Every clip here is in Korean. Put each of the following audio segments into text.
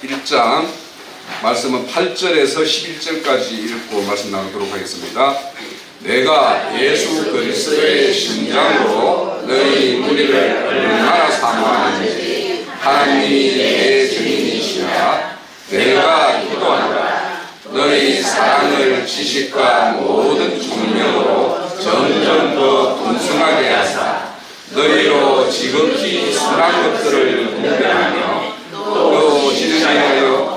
1장 말씀은 8절에서 11절까지 읽고 말씀 나누도록 하겠습니다. 내가 예수 그리스도의 심장으로 너희 무리를 얼마나 사모하는지 하나님이 내 증인이시라. 내가 기도하노라. 너희 사랑을 지식과 모든 총명으로 점점 더 풍성하게 하사 너희로 지극히 선한 것들을 분별하며 또 진리하여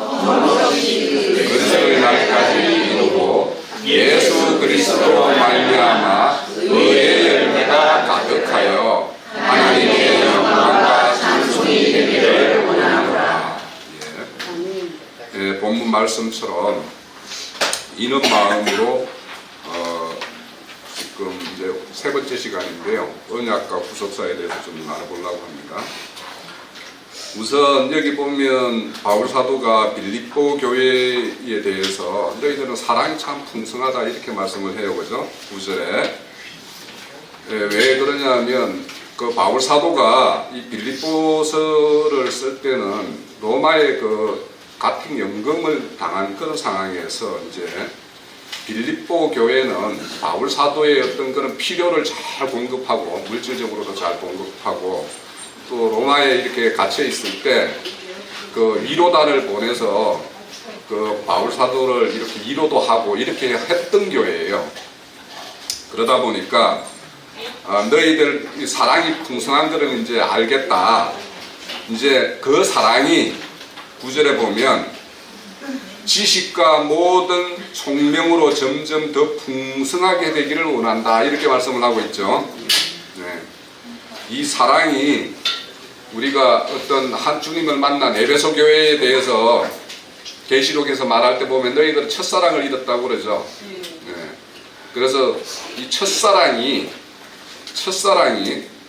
그리스도의 날까지 이루고 예수 그리스도로 말미암아 의의 열매가 가득하여 하나님의 영광과 찬송이 되기를 원하노라. 본문 말씀처럼 이는 마음으로 지금 이제 세 번째 시간인데요. 언약과 구속사에 대해서 좀 알아보려고 합니다. 우선 여기 보면 바울 사도가 빌립보 교회에 대해서 너희들은 사랑이 참 풍성하다 이렇게 말씀을 해요. 그죠? 9절에. 왜 그러냐면 그 바울 사도가 이 빌립보서를 쓸 때는 로마의 그 가택 연금을 당한 그런 상황에서 이제 빌립보 교회는 바울 사도의 어떤 그런 필요를 잘 공급하고 물질적으로도 잘 공급하고 또 로마에 이렇게 갇혀 있을 때 그 위로단을 보내서 그 바울 사도를 이렇게 위로도 하고 이렇게 했던 교회예요. 그러다 보니까 너희들 사랑이 풍성한 거는 이제 알겠다. 이제 그 사랑이 9절에 보면 지식과 모든 총명으로 점점 더 풍성하게 되기를 원한다 이렇게 말씀을 하고 있죠. 네. 이 사랑이 우리가 어떤 한 주님을 만난 에베소 교회에 대해서 계시록에서 말할 때 보면 너희들은 첫사랑을 잃었다고 그러죠. 네. 그래서 이 첫사랑이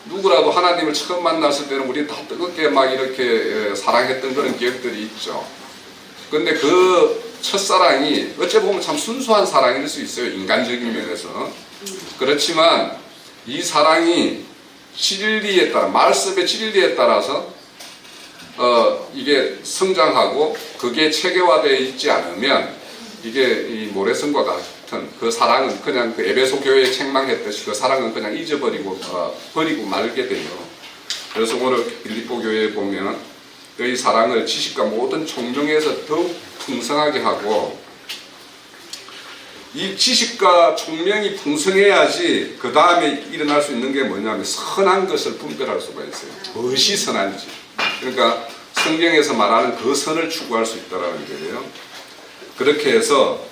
누구라도 하나님을 처음 만났을 때는 우리 다 뜨겁게 막 이렇게 사랑했던 그런 기억들이 있죠. 근데 그 첫사랑이 어찌 보면 참 순수한 사랑일 수 있어요. 인간적인 면에서. 그렇지만 이 사랑이 진리에 따라, 말씀의 진리에 따라서 이게 성장하고 그게 체계화되어 있지 않으면 이게 이 모래성과 같은 그 사랑은 그냥 그 에베소 교회에 책망했듯이 그 사랑은 그냥 잊어버리고 버리고 말게 돼요. 그래서 오늘 빌립보 교회에 보면 이 사랑을 지식과 모든 총명에서 더욱 풍성하게 하고 이 지식과 총명이 풍성해야지 그 다음에 일어날 수 있는 게 뭐냐면 선한 것을 분별할 수가 있어요. 무엇이 선한지. 그러니까 성경에서 말하는 그 선을 추구할 수 있다는 거예요. 그렇게 해서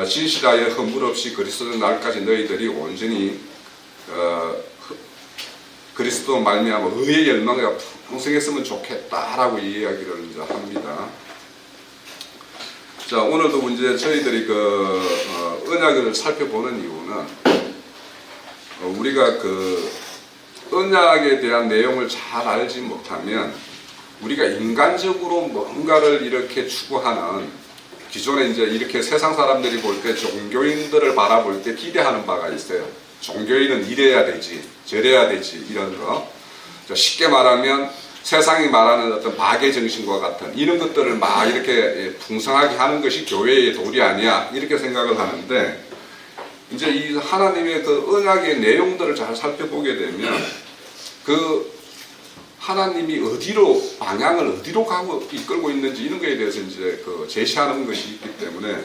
진실하여 허물 없이 그리스도 날까지 너희들이 온전히 그리스도 말미암아 의의 열망이 풍성했으면 좋겠다라고 이야기를 이제 합니다. 자, 오늘도 이제 저희들이 언약을 살펴보는 이유는 우리가 그 언약에 대한 내용을 잘 알지 못하면 우리가 인간적으로 뭔가를 이렇게 추구하는 기존에 이제 이렇게 세상 사람들이 볼 때 종교인들을 바라볼 때 기대하는 바가 있어요. 종교인은 이래야 되지, 저래야 되지 이런 거. 쉽게 말하면 세상이 말하는 어떤 박애 정신과 같은 이런 것들을 막 이렇게 풍성하게 하는 것이 교회의 도리 아니야 이렇게 생각을 하는데 이제 이 하나님의 그 언약의 내용들을 잘 살펴보게 되면 그 하나님이 방향을 어디로 가고 이끌고 있는지 이런 거에 대해서 이제 그 제시하는 것이 있기 때문에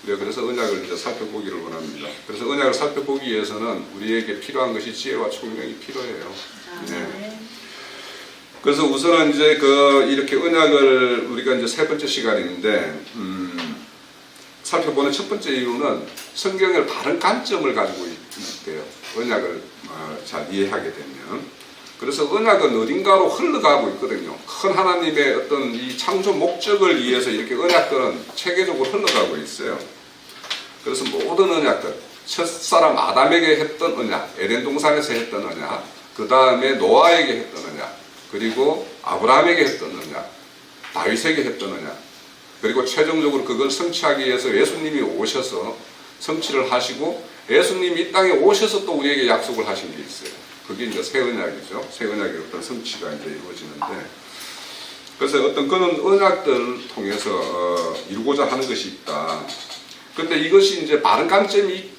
그래서 언약을 이제 살펴보기를 원합니다. 그래서 언약을 살펴보기 위해서는 우리에게 필요한 것이 지혜와 총명이 필요해요. 네. 그래서 우선은 이제 이렇게 언약을 우리가 이제 세 번째 시간인데 살펴보는 첫 번째 이유는 성경을 바른 관점을 가지고 있대요. 언약을 잘 이해하게 되면. 그래서 언약은 어딘가로 흘러가고 있거든요. 큰 하나님의 어떤 이 창조 목적을 위해서 이렇게 언약들은 체계적으로 흘러가고 있어요. 그래서 모든 언약들, 첫사람 아담에게 했던 언약, 에덴 동산에서 했던 언약, 그 다음에 노아에게 했던 언약, 그리고 아브라함에게 했던 언약, 다윗에게 했던 언약, 그리고 최종적으로 그걸 성취하기 위해서 예수님이 오셔서 성취를 하시고 예수님이 이 땅에 오셔서 또 우리에게 약속을 하신 게 있어요. 그게 이제 새 언약이죠. 새 언약의 어떤 성취가 이제 이루어지는데 그래서 어떤 그런 언약들을 통해서 이루고자 하는 것이 있다. 근데 이것이 이제 바른 관점이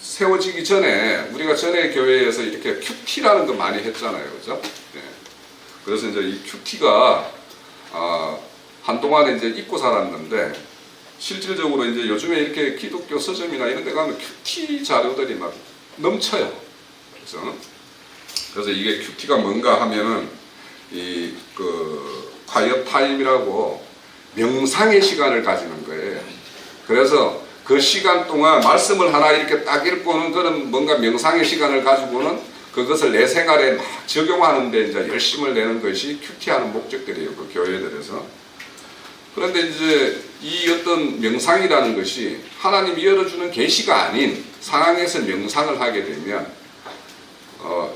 세워지기 전에 우리가 전에 교회에서 이렇게 큐티라는 거 많이 했잖아요, 그죠? 네. 그래서 이제 이 큐티가 한동안에 이제 잊고 살았는데 실질적으로 이제 요즘에 이렇게 기독교 서점이나 이런 데 가면 큐티 자료들이 막 넘쳐요. 그래서 이게 큐티가 뭔가 하면은 quiet time이라고 명상의 시간을 가지는 거예요. 그래서 그 시간 동안 말씀을 하나 이렇게 딱 읽고는 그런 뭔가 명상의 시간을 가지고는 그것을 내 생활에 막 적용하는데 이제 열심을 내는 것이 큐티하는 목적들이에요. 그 교회들에서. 그런데 이제 이 어떤 명상이라는 것이 하나님이 열어주는 계시가 아닌 상황에서 명상을 하게 되면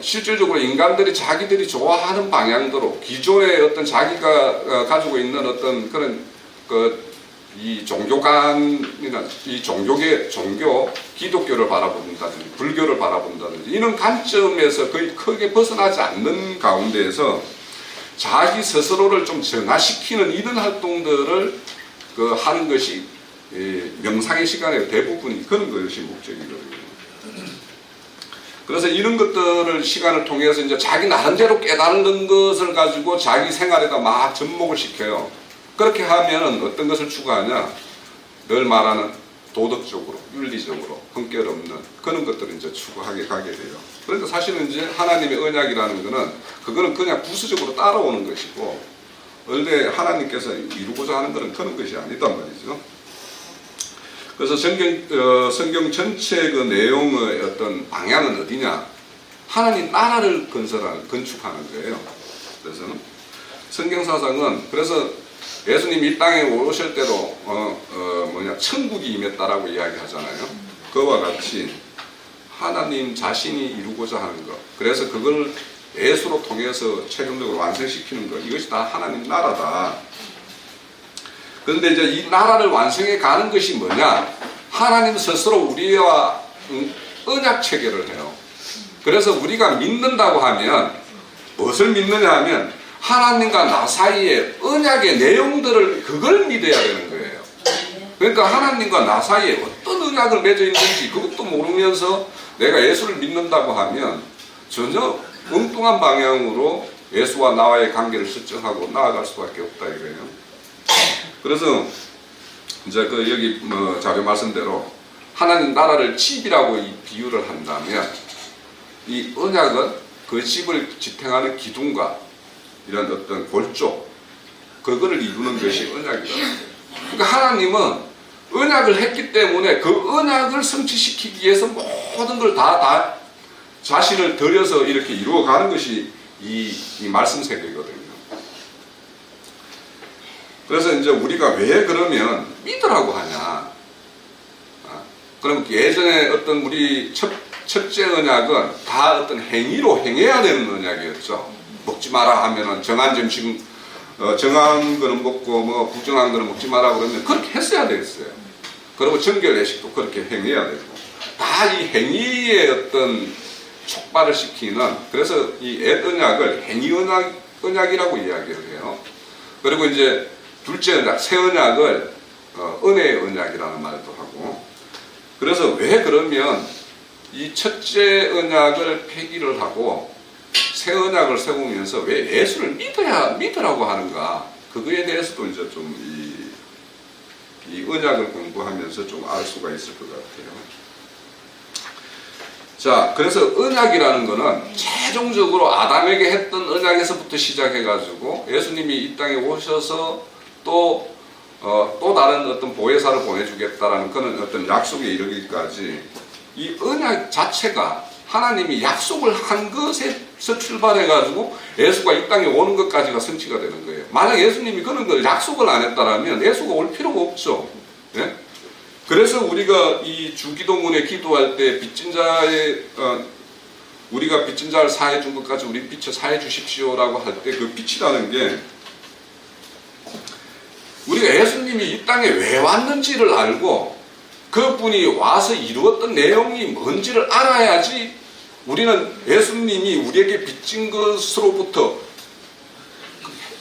실질적으로 인간들이 자기들이 좋아하는 방향대로 기존의 어떤 자기가 가지고 있는 어떤 그런 이 종교관이나 이 종교 기독교를 바라본다든지 불교를 바라본다든지 이런 관점에서 거의 크게 벗어나지 않는 가운데에서 자기 스스로를 좀 정화시키는 이런 활동들을 하는 것이 명상의 시간의 대부분이 그런 것이 목적이거든요. 그래서 이런 것들을 시간을 통해서 이제 자기 나름대로 깨달는 것을 가지고 자기 생활에다 막 접목을 시켜요. 그렇게 하면 어떤 것을 추구하냐? 늘 말하는 도덕적으로, 윤리적으로, 흠결 없는 그런 것들을 이제 추구하게 가게 돼요. 그러니까 사실은 이제 하나님의 언약이라는 것은 그거는 그냥 부수적으로 따라오는 것이고 원래 하나님께서 이루고자 하는 것은 그런 것이 아니단 말이죠. 그래서 성경 전체 그 내용의 어떤 방향은 어디냐? 하나님 나라를 건축하는 거예요. 그래서 성경사상은 그래서 예수님이 이 땅에 오실 때도 천국이 임했다라고 이야기하잖아요. 그와 같이 하나님 자신이 이루고자 하는 것. 그래서 그걸 예수로 통해서 최종적으로 완성시키는 것. 이것이 다 하나님 나라다. 그런데 이제 이 나라를 완성해 가는 것이 뭐냐? 하나님 스스로 우리와 언약 체결을 해요. 그래서 우리가 믿는다고 하면 무엇을 믿느냐 하면 하나님과 나 사이에 언약의 내용들을 그걸 믿어야 되는 거예요. 그러니까 하나님과 나 사이에 어떤 언약을 맺어 있는지 그것도 모르면서 내가 예수를 믿는다고 하면 전혀 엉뚱한 방향으로 예수와 나와의 관계를 설정하고 나아갈 수밖에 없다 이거예요. 그래서 이제 여기 자료 말씀대로 하나님 나라를 집이라고 비유를 한다면 이 언약은 그 집을 지탱하는 기둥과 이런 어떤 골조 그거를 이루는 것이 언약이다. 그러니까 하나님은 언약을 했기 때문에 그 언약을 성취시키기 위해서 모든 걸 다 자신을 들여서 이렇게 이루어가는 것이 이 말씀 세계거든요. 그래서 이제 우리가 왜 그러면 믿으라고 하냐? 그럼 예전에 어떤 우리 첫째 언약은 다 어떤 행위로 행해야 되는 언약이었죠. 먹지 마라 하면은 정한 점심, 정한 거는 먹고 부정한 거는 먹지 마라 그러면 그렇게 했어야 되겠어요. 그리고 정결 예식도 그렇게 행해야 되고 다 이 행위의 어떤 촉발을 시키는 그래서 이 옛 언약을 행위 언약이라고 이야기를 해요. 그리고 이제 둘째 언약, 새 언약을 은혜의 언약이라는 말도 하고 그래서 왜 그러면 이 첫째 언약을 폐기를 하고 새 언약을 세우면서 왜 예수를 믿으라고 하는가 그거에 대해서도 이제 좀 이 언약을 공부하면서 좀 알 수가 있을 것 같아요. 자, 그래서 언약이라는 거는 최종적으로 아담에게 했던 언약에서부터 시작해가지고 예수님이 이 땅에 오셔서 또 다른 어떤 보혜사를 보내주겠다라는 그런 어떤 약속에 이르기까지 이 언약 자체가 하나님이 약속을 한 것에서 출발해가지고 예수가 이 땅에 오는 것까지가 성취가 되는 거예요. 만약 예수님이 그런 걸 약속을 안 했다라면 예수가 올 필요가 없죠. 예? 그래서 우리가 이 주기도문에 기도할 때 빚진 자의 우리가 빚진 자를 사해 준 것까지 우리 빚을 사해 주십시오라고 할 때 그 빚이라는 게 우리가 예수님이 이 땅에 왜 왔는지를 알고 그분이 와서 이루었던 내용이 뭔지를 알아야지 우리는 예수님이 우리에게 빚진 것으로부터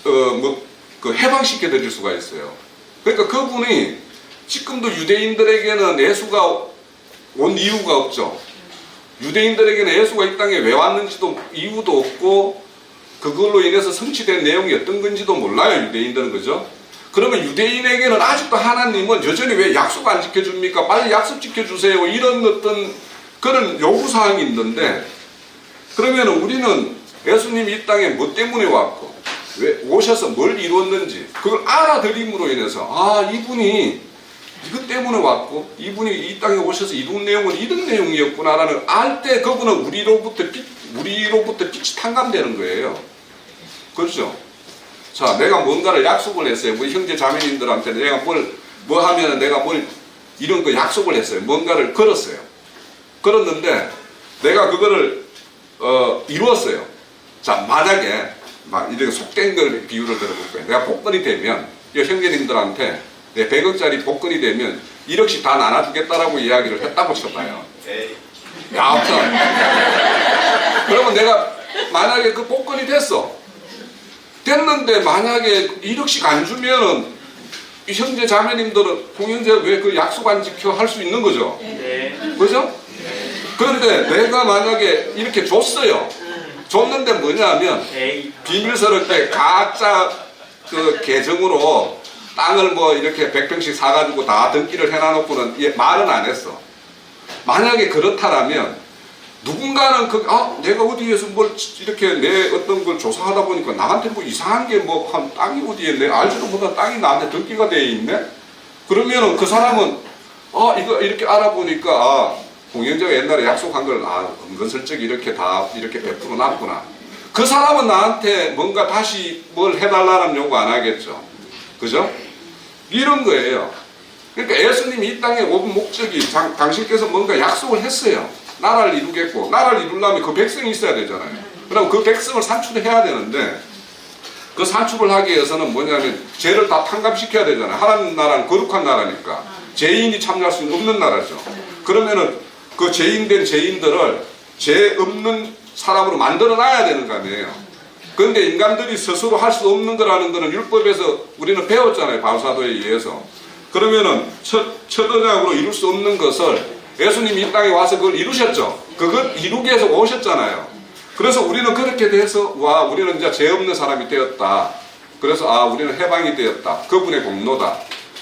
그 해방시켜 드릴 수가 있어요. 그러니까 그분이 지금도 유대인들에게는 예수가 온 이유가 없죠. 유대인들에게는 예수가 이 땅에 왜 왔는지도 이유도 없고 그걸로 인해서 성취된 내용이 어떤 건지도 몰라요. 유대인들은. 그죠? 그러면 유대인에게는 아직도 하나님은 여전히 왜 약속 안 지켜줍니까? 빨리 약속 지켜주세요. 이런 어떤 그런 요구사항이 있는데, 그러면 우리는 예수님이 이 땅에 뭐 때문에 왔고 왜 오셔서 뭘 이루었는지 그걸 알아들임으로 인해서 아, 이분이 이것 때문에 왔고 이분이 이 땅에 오셔서 이룬 내용은 이런 내용이었구나라는 알 때 그분은 우리로부터 빛이 탕감되는 거예요. 그렇죠? 자, 내가 뭔가를 약속을 했어요. 우리 형제 자매님들한테 내가 뭐 하면 내가 이런 거 약속을 했어요. 뭔가를 걸었어요. 걸었는데 내가 그거를 이루었어요. 자, 만약에 막 이렇게 속된 걸 비유를 들어볼 거예요. 내가 복권이 되면 이 형제님들한테 내 100억짜리 복권이 되면 1억씩 다 나눠주겠다라고 이야기를 했다고 쳐봐요. 야, 아무튼 그러면 내가 만약에 그 복권이 됐는데 만약에 1억씩 안 주면은 이 형제 자매님들은 공영제가 왜 그 약속 안 지켜 할 수 있는 거죠. 그죠? 그런데 내가 만약에 이렇게 줬어요. 줬는데 뭐냐면 비밀스럽게 가짜 그 계정으로 땅을 뭐 이렇게 100평씩 사가지고 다 등기를 해놔놓고는 말은 안 했어. 만약에 그렇다라면 누군가는 내가 어디에서 뭘 이렇게 내 어떤 걸 조사하다 보니까 나한테 뭐 이상한 게 뭐 한 땅이 어디에 내 알지도 못한 땅이 나한테 등기가 돼 있네? 그러면은 그 사람은 이거 이렇게 알아보니까 공영제가 옛날에 약속한 걸 은근슬쩍 이렇게 다 이렇게 베풀어 놨구나. 그 사람은 나한테 뭔가 다시 뭘 해달라는 요구 안 하겠죠. 그죠? 이런 거예요. 그러니까 예수님이 이 땅에 온 목적이 당신께서 뭔가 약속을 했어요. 나라를 이루겠고, 나라를 이루려면 그 백성이 있어야 되잖아요. 그럼 그 백성을 산출해야 되는데, 그 산출을 하기 위해서는 뭐냐면 죄를 다 탕감시켜야 되잖아요. 하나님 나라는 거룩한 나라니까 죄인이 참여할 수 없는 나라죠. 그러면은 그 죄인된 죄인들을 죄 없는 사람으로 만들어 놔야 되는 거 아니에요. 그런데 인간들이 스스로 할 수 없는 거라는 거는 율법에서 우리는 배웠잖아요. 바울사도에 의해서. 그러면은 첫 언약으로 이룰 수 없는 것을 예수님이 이 땅에 와서 그걸 이루셨죠. 그걸 이루기 위해서 오셨잖아요. 그래서 우리는 그렇게 돼서 우리는 이제 죄 없는 사람이 되었다. 그래서 우리는 해방이 되었다. 그분의 공로다.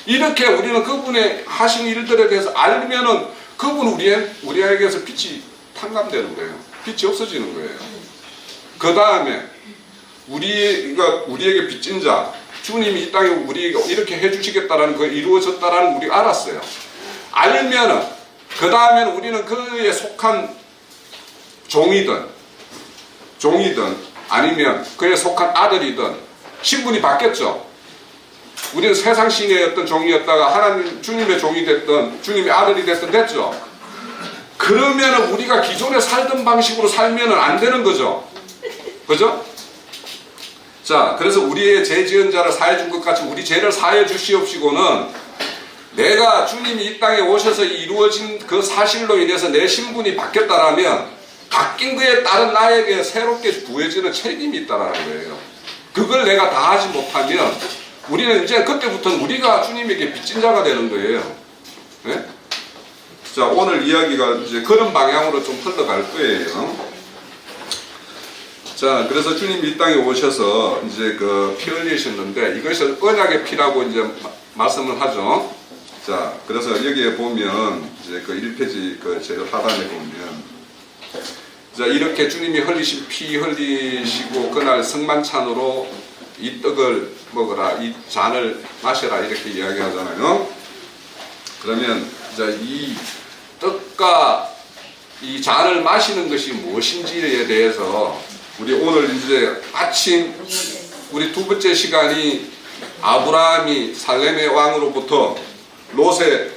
이렇게 우리는 그분의 하신 일들에 대해서 알면은 그분 우리에게서 빛이 탕감되는 거예요. 빛이 없어지는 거예요. 그 다음에 우리에게 빚진 자 주님이 이 땅에 우리에게 이렇게 해주시겠다라는 거 이루어졌다라는 우리가 알았어요. 알면은 그 다음에는 우리는 그에 속한 종이든 아니면 그에 속한 아들이든 신분이 바뀌었죠. 우리는 세상 신의 어떤 종이었다가 하나님 주님의 종이 됐든 주님의 아들이 됐든 됐죠. 그러면은 우리가 기존에 살던 방식으로 살면은 안 되는 거죠. 그죠? 자, 그래서 우리의 죄 지은 자를 사해 준 것 같이 우리 죄를 사해 주시옵시고는 내가 주님이 이 땅에 오셔서 이루어진 그 사실로 인해서 내 신분이 바뀌었다라면 바뀐 그에 따른 나에게 새롭게 부여지는 책임이 있다라는 거예요. 그걸 내가 다 하지 못하면 우리는 이제 그때부터는 우리가 주님에게 빚진 자가 되는 거예요. 네? 자, 오늘 이야기가 이제 그런 방향으로 좀 흘러갈 거예요. 자, 그래서 주님이 이 땅에 오셔서 이제 그 피 흘리셨는데 이것을 언약의 피라고 이제 말씀을 하죠. 자, 그래서 여기에 보면 이제 그 1페이지 그 제일 하단에 보면 자, 이렇게 주님이 흘리신 피 흘리시고 그날 성만찬으로 이 떡을 먹으라, 이 잔을 마셔라 이렇게 이야기하잖아요. 그러면 자, 이 떡과 이 잔을 마시는 것이 무엇인지에 대해서 우리 오늘 이제 아침 우리 두 번째 시간이 아브라함이 살렘의 왕으로부터 롯에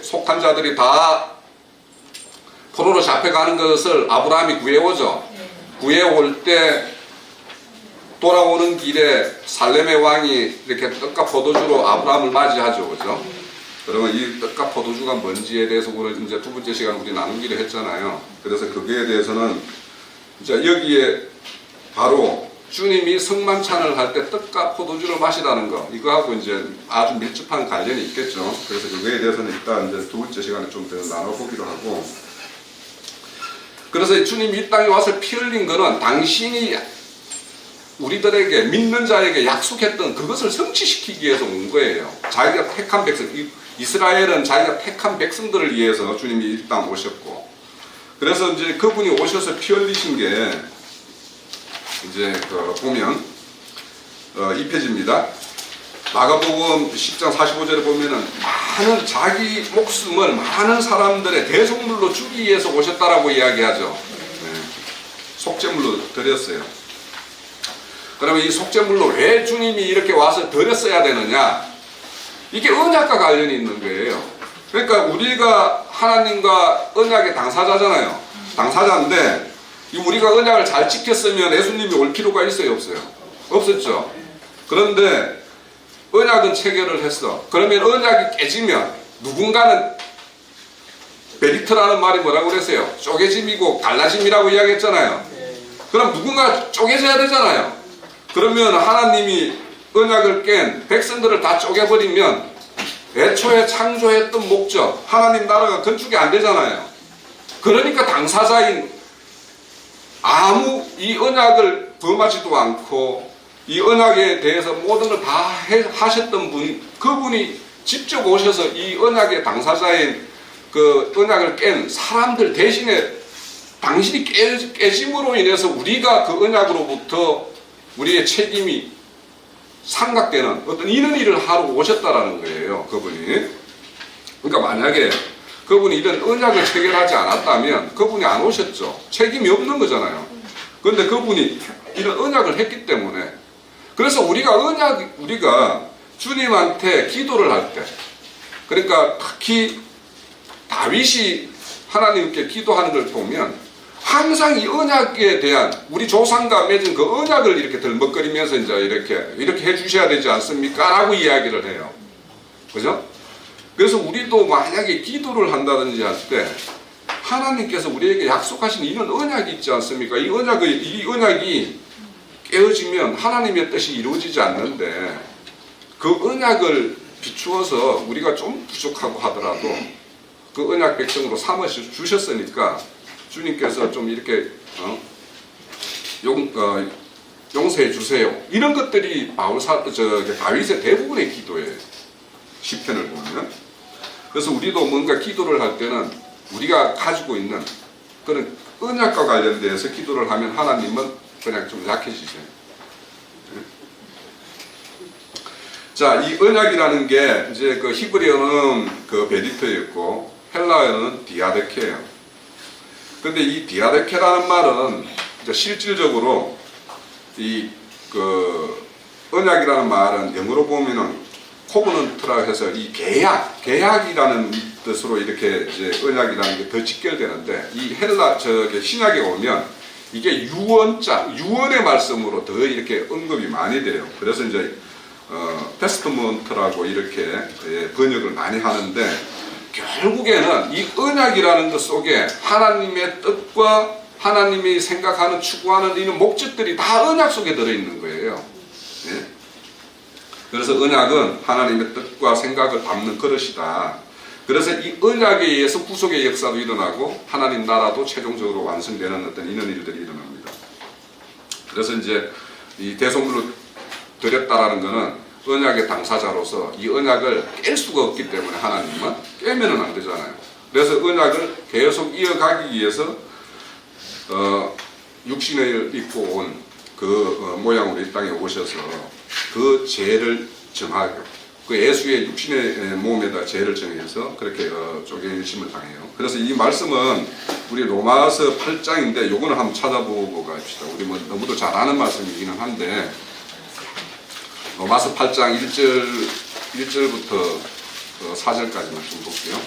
속한 자들이 다 포로로 잡혀가는 것을 아브라함이 구해오죠. 구해올 때 돌아오는 길에 살렘의 왕이 이렇게 떡과 포도주로 아브라함을 맞이하죠. 그죠? 그러면 이 떡과 포도주가 뭔지에 대해서 오늘 이제 두 번째 시간 우리 나누기로 했잖아요. 그래서 거기에 대해서는 이제 여기에 바로 주님이 성만찬을 할 때 떡과 포도주를 마시라는 거, 이거하고 이제 아주 밀접한 관련이 있겠죠. 그래서 이거에 대해서는 일단 이제 두 번째 시간에 좀 더 나눠보기로 하고, 그래서 주님이 이 땅에 와서 피 흘린 거는 당신이 우리들에게, 믿는 자에게 약속했던 그것을 성취시키기 위해서 온 거예요. 자기가 택한 백성, 이스라엘은 자기가 택한 백성들을 위해서 주님이 이 땅 오셨고, 그래서 이제 그분이 오셔서 피 흘리신 게 이제 보면 2페이지입니다. 마가복음 10장 45절에 보면은 많은 자기 목숨을 많은 사람들의 대속물로 주기 위해서 오셨다라고 이야기하죠. 네. 속죄물로 드렸어요. 그러면 이 속죄물로 왜 주님이 이렇게 와서 드렸어야 되느냐? 이게 언약과 관련이 있는 거예요. 그러니까 우리가 하나님과 언약의 당사자잖아요. 당사자인데 우리가 언약을 잘 지켰으면 예수님이 올 필요가 있어요, 없어요? 없었죠. 그런데 언약은 체결을 했어. 그러면 언약이 깨지면 누군가는, 베리트라는 말이 뭐라고 그랬어요? 쪼개짐이고 갈라짐이라고 이야기했잖아요. 그럼 누군가 쪼개져야 되잖아요. 그러면 하나님이 언약을 깬 백성들을 다 쪼개버리면 애초에 창조했던 목적, 하나님 나라가 건축이 안 되잖아요. 그러니까 당사자인, 아무 이 언약을 범하지도 않고 이 언약에 대해서 모든 걸 다 하셨던 분, 그분이 직접 오셔서 이 언약의 당사자인 그 언약을 깬 사람들 대신에 당신이 깨짐으로 인해서 우리가 그 언약으로부터 우리의 책임이 상각되는 어떤 이런 일을 하러 오셨다라는 거예요, 그분이. 그러니까 만약에 그분이 이런 언약을 체결하지 않았다면 그분이 안 오셨죠. 책임이 없는 거잖아요. 그런데 그분이 이런 언약을 했기 때문에, 그래서 우리가 주님한테 기도를 할 때, 그러니까 특히 다윗이 하나님께 기도하는 걸 보면 항상 이 언약에 대한, 우리 조상과 맺은 그 언약을 이렇게 들먹거리면서 이제 이렇게 해주셔야 되지 않습니까? 라고 이야기를 해요. 그죠? 그래서 우리도 만약에 기도를 한다든지 할 때 하나님께서 우리에게 약속하신 이런 언약이 있지 않습니까? 이 언약이 깨어지면 하나님의 뜻이 이루어지지 않는데, 그 언약을 비추어서 우리가 좀 부족하고 하더라도 그 언약 백성으로 삼으셔 주셨으니까 주님께서 좀 이렇게 용서해 주세요. 이런 것들이 다윗의 대부분의 기도예요. 시편을 보면. 그래서 우리도 뭔가 기도를 할 때는 우리가 가지고 있는 그런 언약과 관련돼서 기도를 하면 하나님은 그냥 좀 약해지세요. 자, 이 언약이라는 게 이제 그 히브리어는 그 베리트였고 헬라어는 디아데케예요. 근데 이 디아데케라는 말은 이제 실질적으로 이 그 언약이라는 말은 영어로 보면은 코버넌트라 해서 이 계약이라는 뜻으로 이렇게 이제 언약이라는 게 더 직결되는데, 이 신약에 오면 이게 유언의 말씀으로 더 이렇게 언급이 많이 돼요. 그래서 이제 테스트먼트라고 이렇게 번역을 많이 하는데, 결국에는 이 언약이라는 것 속에 하나님의 뜻과 하나님이 생각하는, 추구하는 이런 목적들이 다 언약 속에 들어있는 거예요. 예? 그래서 언약은 하나님의 뜻과 생각을 담는 그릇이다. 그래서 이 언약에 의해서 구속의 역사도 일어나고 하나님 나라도 최종적으로 완성되는 어떤 이런 일들이 일어납니다. 그래서 이제 이 대속물로 드렸다라는 것은 언약의 당사자로서 이 언약을 깰 수가 없기 때문에 하나님은 깨면은 안 되잖아요. 그래서 언약을 계속 이어가기 위해서 육신을 입고 온 그 모양으로 이 땅에 오셔서 그 죄를 정하고, 그 예수의 육신의 몸에다 죄를 정해서 그렇게 쪼개심을 당해요. 그래서 이 말씀은 우리 로마서 8장인데 요거는 한번 찾아보고 갑시다. 우리 뭐 너무도 잘 아는 말씀이기는 한데, 로마서 8장 1절부터 4절까지만 좀 볼게요.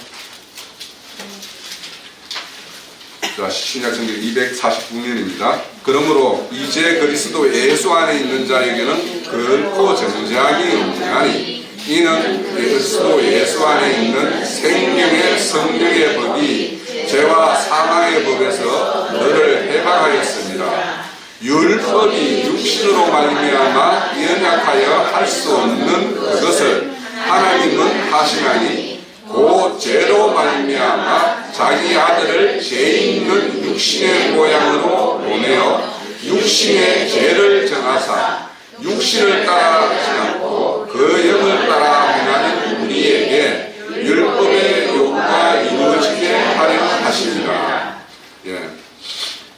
자, 신약성경 249면입니다. 그러므로 이제 그리스도 예수 안에 있는 자에게는 결코 정죄함이 없나니, 이는 그리스도 예수 안에 있는 생명의 성령의 법이 죄와 사망의 법에서 너를 해방하였습니다. 율법이 육신으로 말미암아 연약하여 할 수 없는 그것을 하나님은 하시나니 그 죄로 말미암아 자기 아들을 죄 있는 육신의 모양으로 보내어 육신의 죄를 정하사 육신을 따라하지 않고 그 영을 따라 행하는 우리에게 율법의 요구가 이루어지게 하려 하십니다. 예.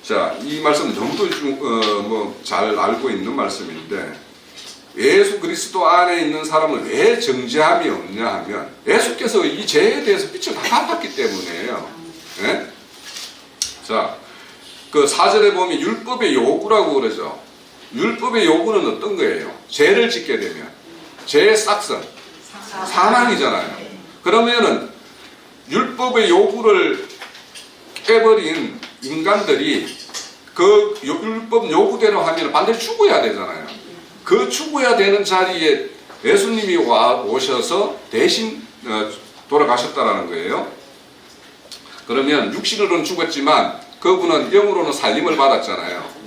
자, 이 말씀 너무도 잘 알고 있는 말씀인데, 예수 그리스도 안에 있는 사람은 왜 정죄함이 없냐 하면 예수께서 이 죄에 대해서 빛을 다 갚았기 때문이에요. 예? 자, 그 4절에 보면 율법의 요구라고 그러죠. 율법의 요구는 어떤 거예요? 죄를 짓게 되면 죄의 싹성 사망이잖아요. 그러면은 율법의 요구를 깨버린 인간들이 그 율법 요구대로 하면 반드시 죽어야 되잖아요. 그 죽어야 되는 자리에 예수님이 오셔서 대신 돌아가셨다라는 거예요. 그러면 육신으로는 죽었지만 그분은 영으로는 살림을 받았잖아요.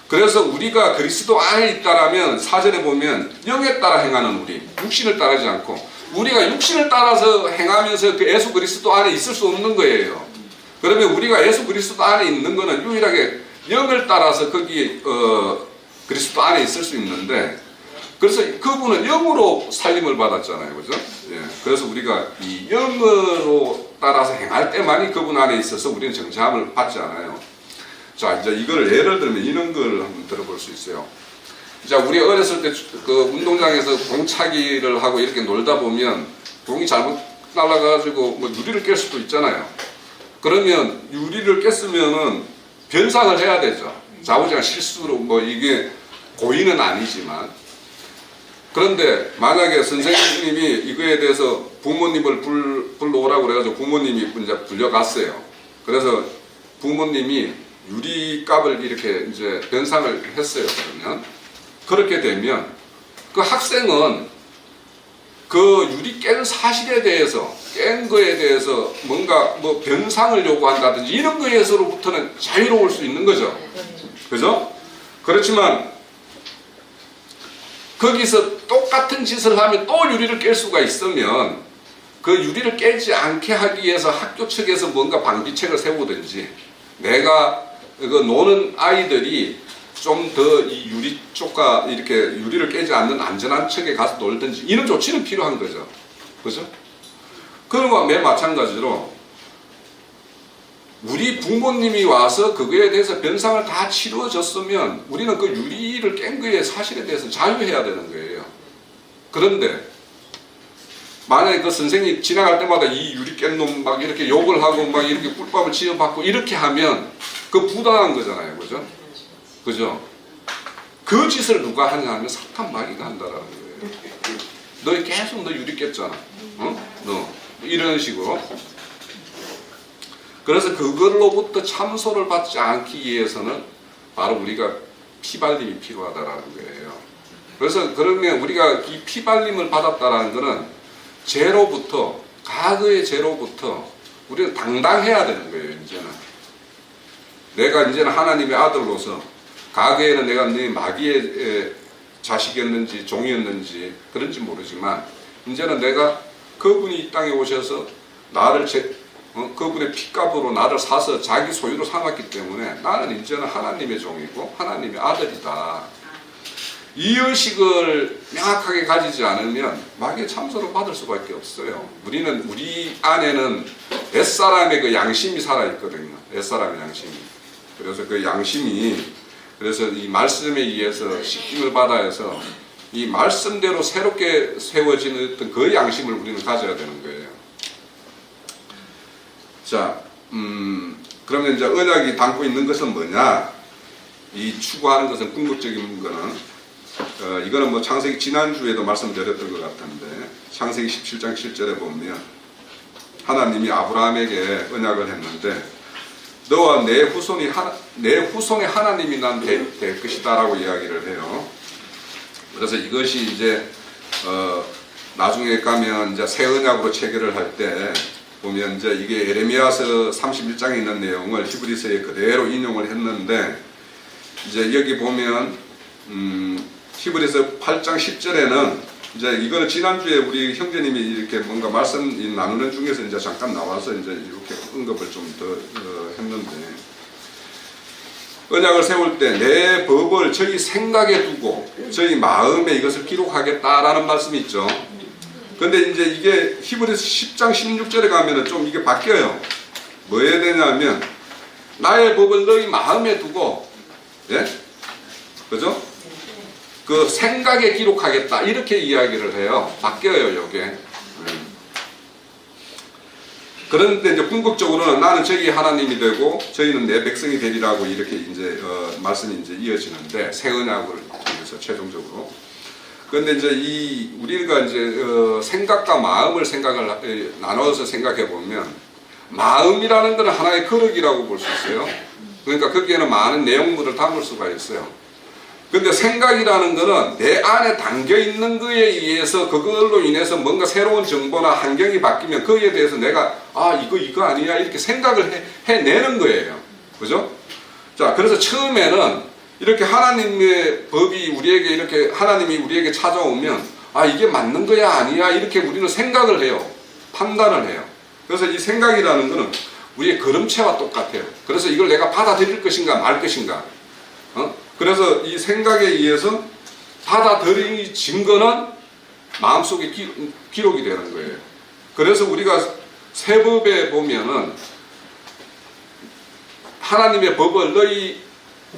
그래서 우리가 그리스도 안에 있다라면 4절에 보면 영에 따라 행하는 우리, 육신을 따르지 않고, 우리가 육신을 따라서 행하면서 그 예수 그리스도 안에 있을 수 없는 거예요. 그러면 우리가 예수 그리스도 안에 있는 거는 유일하게 영을 따라서 거기 그리스도 안에 있을 수 있는데, 그래서 그분은 영으로 살림을 받았잖아요. 그죠? 예. 그래서 우리가 이 영으로 따라서 행할 때만이 그분 안에 있어서 우리는 정죄함을 받지 않아요. 자, 이제 이걸 예를 들면 이런 걸 한번 들어볼 수 있어요. 자, 우리 어렸을 때 그 운동장에서 공차기를 하고 이렇게 놀다 보면 공이 잘못 날아가가지고 뭐 유리를 깰 수도 있잖아요. 그러면 유리를 깼으면은 변상을 해야 되죠. 자우지간 실수로 뭐 이게 고의는 아니지만. 그런데 만약에 선생님이 이거에 대해서 부모님을 불러오라고 그래가지고 부모님이 이제 불려갔어요. 그래서 부모님이 유리값을 이렇게 이제 변상을 했어요. 그러면 그렇게 되면 그 학생은 그 유리 깬 사실에 대해서, 깬 거에 대해서 뭔가 뭐 변상을 요구한다든지 이런 거에서로부터는 자유로울 수 있는 거죠. 그죠? 그렇지만 거기서 똑같은 짓을 하면 또 유리를 깰 수가 있으면 그 유리를 깨지 않게 하기 위해서 학교 측에서 뭔가 방비책을 세우든지, 내가 그 노는 아이들이 좀 더 이 유리 쪽과 이렇게 유리를 깨지 않는 안전한 척에 가서 놀든지 이런 조치는 필요한 거죠. 그죠? 그런 거와 매 마찬가지로 우리 부모님이 와서 그거에 대해서 변상을 다 치루어졌으면 우리는 그 유리를 깬 거에 사실에 대해서 자유해야 되는 거예요. 그런데 만약에 그 선생님이 지나갈 때마다 이 유리 깬 놈 막 이렇게 욕을 하고 막 이렇게 꿀밤을 지어받고 이렇게 하면 그 부당한 거잖아요. 그죠? 그죠? 그 짓을 누가 하냐 하면 사탄 마귀가 한다라는 거예요. 너 계속 너 유리 깼잖아. 어? 너. 이런 식으로. 그래서 그걸로부터 참소를 받지 않기 위해서는 바로 우리가 피발림이 필요하다라는 거예요. 그래서 그러면 우리가 이 피발림을 받았다라는 거는 죄로부터, 과거의 죄로부터 우리는 당당해야 되는 거예요. 이제는 내가 이제는 하나님의 아들로서, 과거에는 내가 네 마귀의 자식이었는지 종이었는지 그런지 모르지만 이제는 내가 그분이 이 땅에 오셔서 나를 그분의 피값으로 나를 사서 자기 소유로 삼았기 때문에 나는 이제는 하나님의 종이고 하나님의 아들이다. 이 의식을 명확하게 가지지 않으면 마귀의 참소를 받을 수밖에 없어요. 우리 안에는 옛사람의 그 양심이 살아있거든요. 옛사람의 양심이. 그래서 그 양심이, 그래서 이 말씀에 의해서 씻김을 받아서 이 말씀대로 새롭게 세워지는 어떤 그 양심을 우리는 가져야 되는 거예요. 자, 그러면 이제 언약이 담고 있는 것은 뭐냐? 이 추구하는 것은 궁극적인 거는 이거는 뭐 창세기 지난주에도 말씀드렸던 것 같은데, 창세기 17장 7절에 보면 하나님이 아브라함에게 언약을 했는데 너와 내 후손의 하나님이 난 될 것이다라고 이야기를 해요. 그래서 이것이 이제 나중에 가면 이제 새 언약으로 체결을 할 때 보면 이제 이게 에레미야서 31장에 있는 내용을 히브리서에 그대로 인용을 했는데, 이제 여기 보면 히브리서 8장 10절에는 이제 이거는 지난주에 우리 형제님이 이렇게 뭔가 말씀 나누는 중에서 이제 잠깐 나와서 이제 이렇게 언급을 좀 더 했는데, 언약을 세울 때 내 법을 저희 생각에 두고 저희 마음에 이것을 기록하겠다라는 말씀이 있죠. 근데 이제 이게 히브리서 10장 16절에 가면은 좀 이게 바뀌어요. 뭐 해야 되냐면 나의 법을 너희 마음에 두고, 예? 그죠? 그 생각에 기록하겠다 이렇게 이야기를 해요. 바뀌어요, 요게. 그런데 이제 궁극적으로는 나는 저희 하나님이 되고 저희는 내 백성이 되리라고 이렇게 이제 말씀이 이제 이어지는데, 새 언약을 통해서 최종적으로. 그런데 이제 우리가 이제 생각과 마음을 나눠서 생각해 보면, 마음이라는 것은 하나의 거룩이라고 볼 수 있어요. 그러니까 거기에는 많은 내용물을 담을 수가 있어요. 근데 생각이라는 것은 내 안에 담겨 있는 거에 의해서 그걸로 인해서 뭔가 새로운 정보나 환경이 바뀌면 그에 대해서 내가 이거 아니야 이렇게 생각을 해내는 거예요. 그죠? 자, 그래서 처음에는 이렇게 하나님의 법이 우리에게 이렇게 하나님이 우리에게 찾아오면 이게 맞는 거야 아니야 이렇게 우리는 생각을 해요. 판단을 해요. 그래서 이 생각이라는 것은 우리의 걸음체와 똑같아요. 그래서 이걸 내가 받아들일 것인가 말 것인가. 그래서 이 생각에 의해서 받아들인 거는 마음속에 기록이 되는 거예요. 그래서 우리가 세법에 보면은 하나님의 법을 너희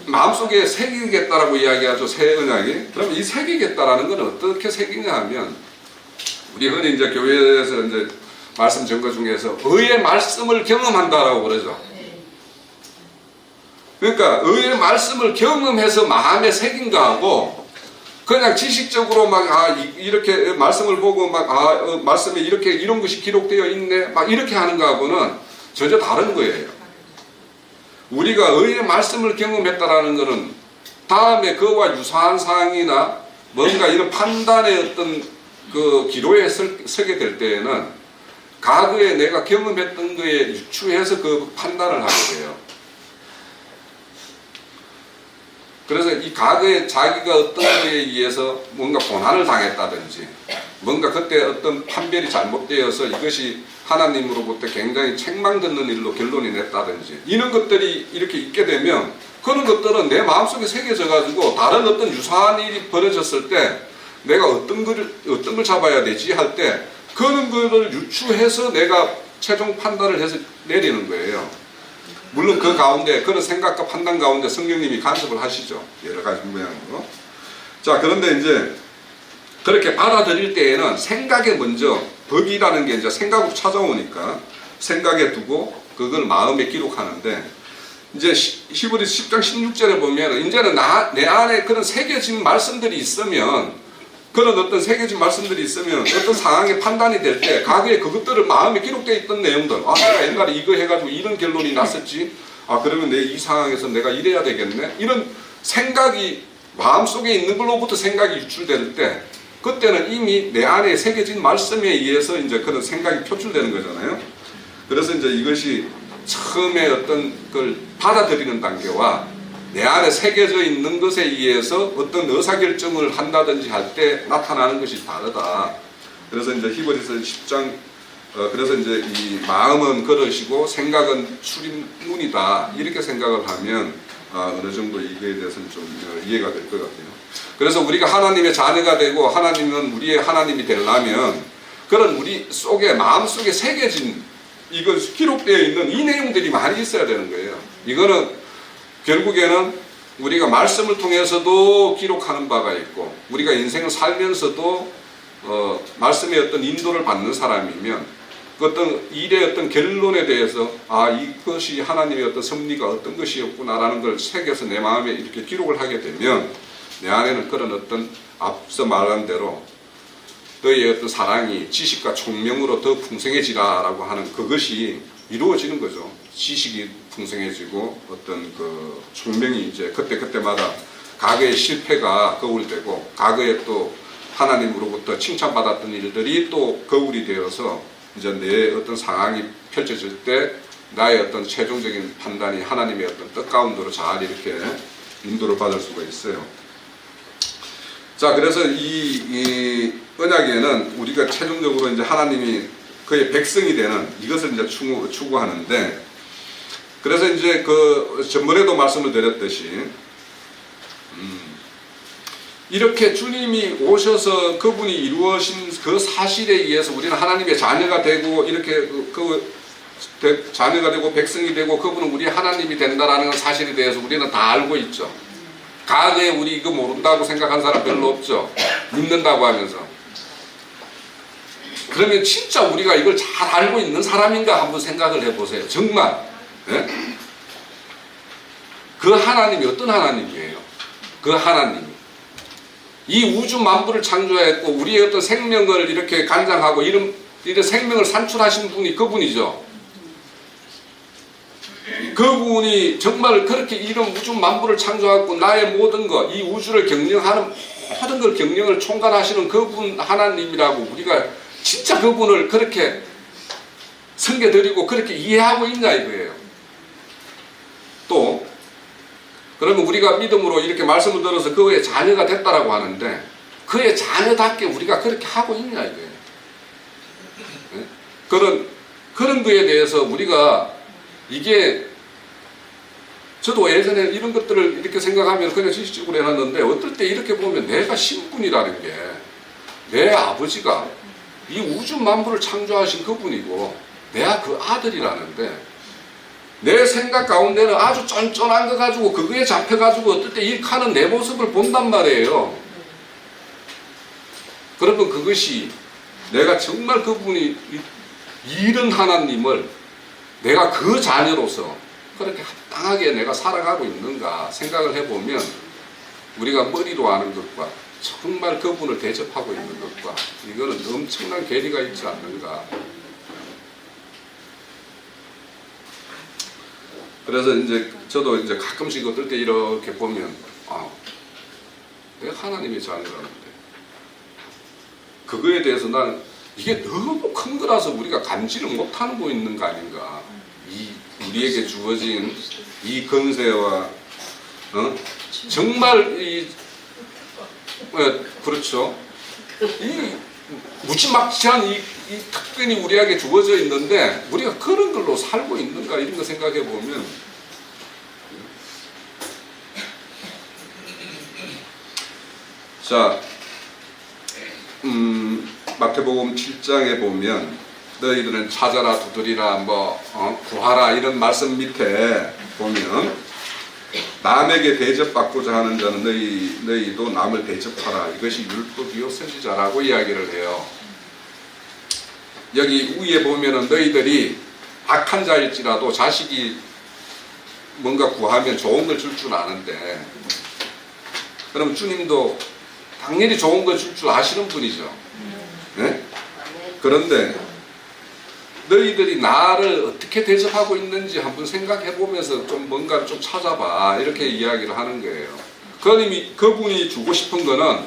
마음속에 새기겠다라고 이야기하죠. 새 언약이. 그럼 이 새기겠다라는 건 어떻게 새기냐 하면, 우리 흔히 이제 교회에서 이제 말씀 전거 중에서 의의 말씀을 경험한다라고 그러죠. 그러니까 의의 말씀을 경험해서 마음에 새긴 거하고 그냥 지식적으로 이렇게 말씀을 보고 말씀에 이런 것이 기록되어 있네 이렇게 하는 거하고는 전혀 다른 거예요. 우리가 의의 말씀을 경험했다라는 것은 다음에 그와 유사한 사항이나 뭔가 이런 판단의 어떤 그 기로에 서게 될 때에는 과거에 내가 경험했던 거에 유추해서 그 판단을 하게 돼요. 그래서 이 과거에 자기가 어떤 거에 의해서 뭔가 고난을 당했다든지, 뭔가 그때 어떤 판별이 잘못되어서 이것이 하나님으로부터 굉장히 책망듣는 일로 결론이 냈다든지, 이런 것들이 이렇게 있게 되면 그런 것들은 내 마음속에 새겨져 가지고 다른 어떤 유사한 일이 벌어졌을 때 내가 어떤 걸 잡아야 되지 할 때 그런 거를 유추해서 내가 최종 판단을 해서 내리는 거예요. 물론 그 가운데 그런 생각과 판단 가운데 성령님이 간섭을 하시죠. 여러 가지 모양으로. 자, 그런데 이제 그렇게 받아들일 때에는 생각에 먼저 법이라는 게 이제 생각으로 찾아오니까 생각에 두고 그걸 마음에 기록하는데, 이제 히브리서 10장 16절에 보면 이제는 내 안에 그런 새겨진 말씀들이 있으면, 그런 어떤 새겨진 말씀들이 있으면 어떤 상황의 판단이 될 때 과거에 그것들을 마음에 기록되어 있던 내용들, 내가 옛날에 이거 해가지고 이런 결론이 났었지, 그러면 내 이 상황에서 내가 이래야 되겠네, 이런 생각이 마음속에 있는 걸로부터 생각이 유출될 때, 그때는 이미 내 안에 새겨진 말씀에 의해서 이제 그런 생각이 표출되는 거잖아요. 그래서 이제 이것이 처음에 어떤 걸 받아들이는 단계와 내 안에 새겨져 있는 것에 의해서 어떤 의사결정을 한다든지 할 때 나타나는 것이 다르다. 그래서 이제 히브리서 10장, 그래서 이제 이 마음은 그릇이고 생각은 출입문이다. 이렇게 생각을 하면 어느 정도 이거에 대해서는 좀 이해가 될 것 같아요. 그래서 우리가 하나님의 자녀가 되고 하나님은 우리의 하나님이 되려면 그런 우리 속에, 마음 속에 새겨진, 이거 기록되어 있는 이 내용들이 많이 있어야 되는 거예요. 이거는 결국에는 우리가 말씀을 통해서도 기록하는 바가 있고, 우리가 인생을 살면서도 말씀의 어떤 인도를 받는 사람이면 그 어떤 일의 어떤 결론에 대해서 이것이 하나님의 어떤 섭리가 어떤 것이었구나라는 걸 새겨서 내 마음에 이렇게 기록을 하게 되면 내 안에는 그런 어떤 앞서 말한 대로 너의 어떤 사랑이 지식과 총명으로 더 풍성해지라라고 하는 그것이 이루어지는 거죠. 지식이 풍성해지고 어떤 그 총명이 이제 그때마다 과거의 실패가 거울이 되고, 과거에 또 하나님으로부터 칭찬받았던 일들이 또 거울이 되어서 이제 내 어떤 상황이 펼쳐질 때 나의 어떤 최종적인 판단이 하나님의 어떤 뜻 가운데로 잘 이렇게 인도를 받을 수가 있어요. 자, 그래서 이 언약에는 우리가 최종적으로 이제 하나님이 그의 백성이 되는 이것을 이제 추구하는데, 그래서 이제 그 전번에도 말씀을 드렸듯이 이렇게 주님이 오셔서 그분이 이루어진 그 사실에 의해서 우리는 하나님의 자녀가 되고, 이렇게 자녀가 되고 백성이 되고 그분은 우리 하나님이 된다라는 사실에 대해서 우리는 다 알고 있죠. 과거에 우리 이거 모른다고 생각한 사람 별로 없죠. 믿는다고 하면서. 그러면 진짜 우리가 이걸 잘 알고 있는 사람인가 한번 생각을 해보세요. 정말. 네? 그 하나님이 어떤 하나님이에요? 그 하나님이 이 우주 만물을 창조했고 우리의 어떤 생명을 이렇게 간장하고 이런 생명을 산출하신 분이 그분이죠. 그분이 정말 그렇게 이런 우주 만물을 창조하고 나의 모든 것, 이 우주를 경영하는 모든 걸 경영을 총괄하시는 그분 하나님이라고 우리가 진짜 그분을 그렇게 섬겨드리고 그렇게 이해하고 있냐 이거예요. 또 그러면 우리가 믿음으로 이렇게 말씀을 들어서 그의 자녀가 됐다라고 하는데 그의 자녀답게 우리가 그렇게 하고 있냐 이거예요. 네? 그런 거에 대해서 우리가 이게 저도 예전에 이런 것들을 이렇게 생각하면 그냥 지식적으로 해놨는데 어떨 때 이렇게 보면 내가 신분이라는 게 내 아버지가 이 우주 만물을 창조하신 그분이고 내가 그 아들이라는데 내 생각 가운데는 아주 쫀쫀한 거 가지고 그거에 잡혀가지고 어떨 때 일하는 내 모습을 본단 말이에요. 그러면 그것이 내가 정말 그분이 이런 하나님을 내가 그 자녀로서 그렇게 합당하게 내가 살아가고 있는가 생각을 해보면 우리가 머리로 아는 것과 정말 그분을 대접하고 있는 것과 이거는 엄청난 괴리가 있지 않는가. 그래서 이제 저도 이제 가끔씩 어떨 때 이렇게 보면 내가 하나님의 자녀라는데 그거에 대해서 난 이게 너무 큰 거라서 우리가 감지를 못하는 거 있는 거 아닌가. 우리에게 주어진 이 권세와 정말 그렇죠. 이 무지막지한 이 특권이 우리에게 주어져 있는데 우리가 그런 걸로 살고 있는가 이런 거 생각해 보면 자 마태복음 7장에 보면 너희들은 찾아라 두드리라 구하라 이런 말씀 밑에 보면 남에게 대접받고자 하는 자는 너희도 남을 대접하라. 이것이 율법이요 선지자라고 이야기를 해요. 여기 위에 보면은 너희들이 악한 자일지라도 자식이 뭔가 구하면 좋은 걸 줄 줄 아는데 그럼 주님도 당연히 좋은 걸 줄 줄 아시는 분이죠. 네? 그런데 너희들이 나를 어떻게 대접하고 있는지 한번 생각해 보면서 좀 뭔가 좀 찾아봐. 이렇게 이야기를 하는 거예요. 그분이 주고 싶은 거는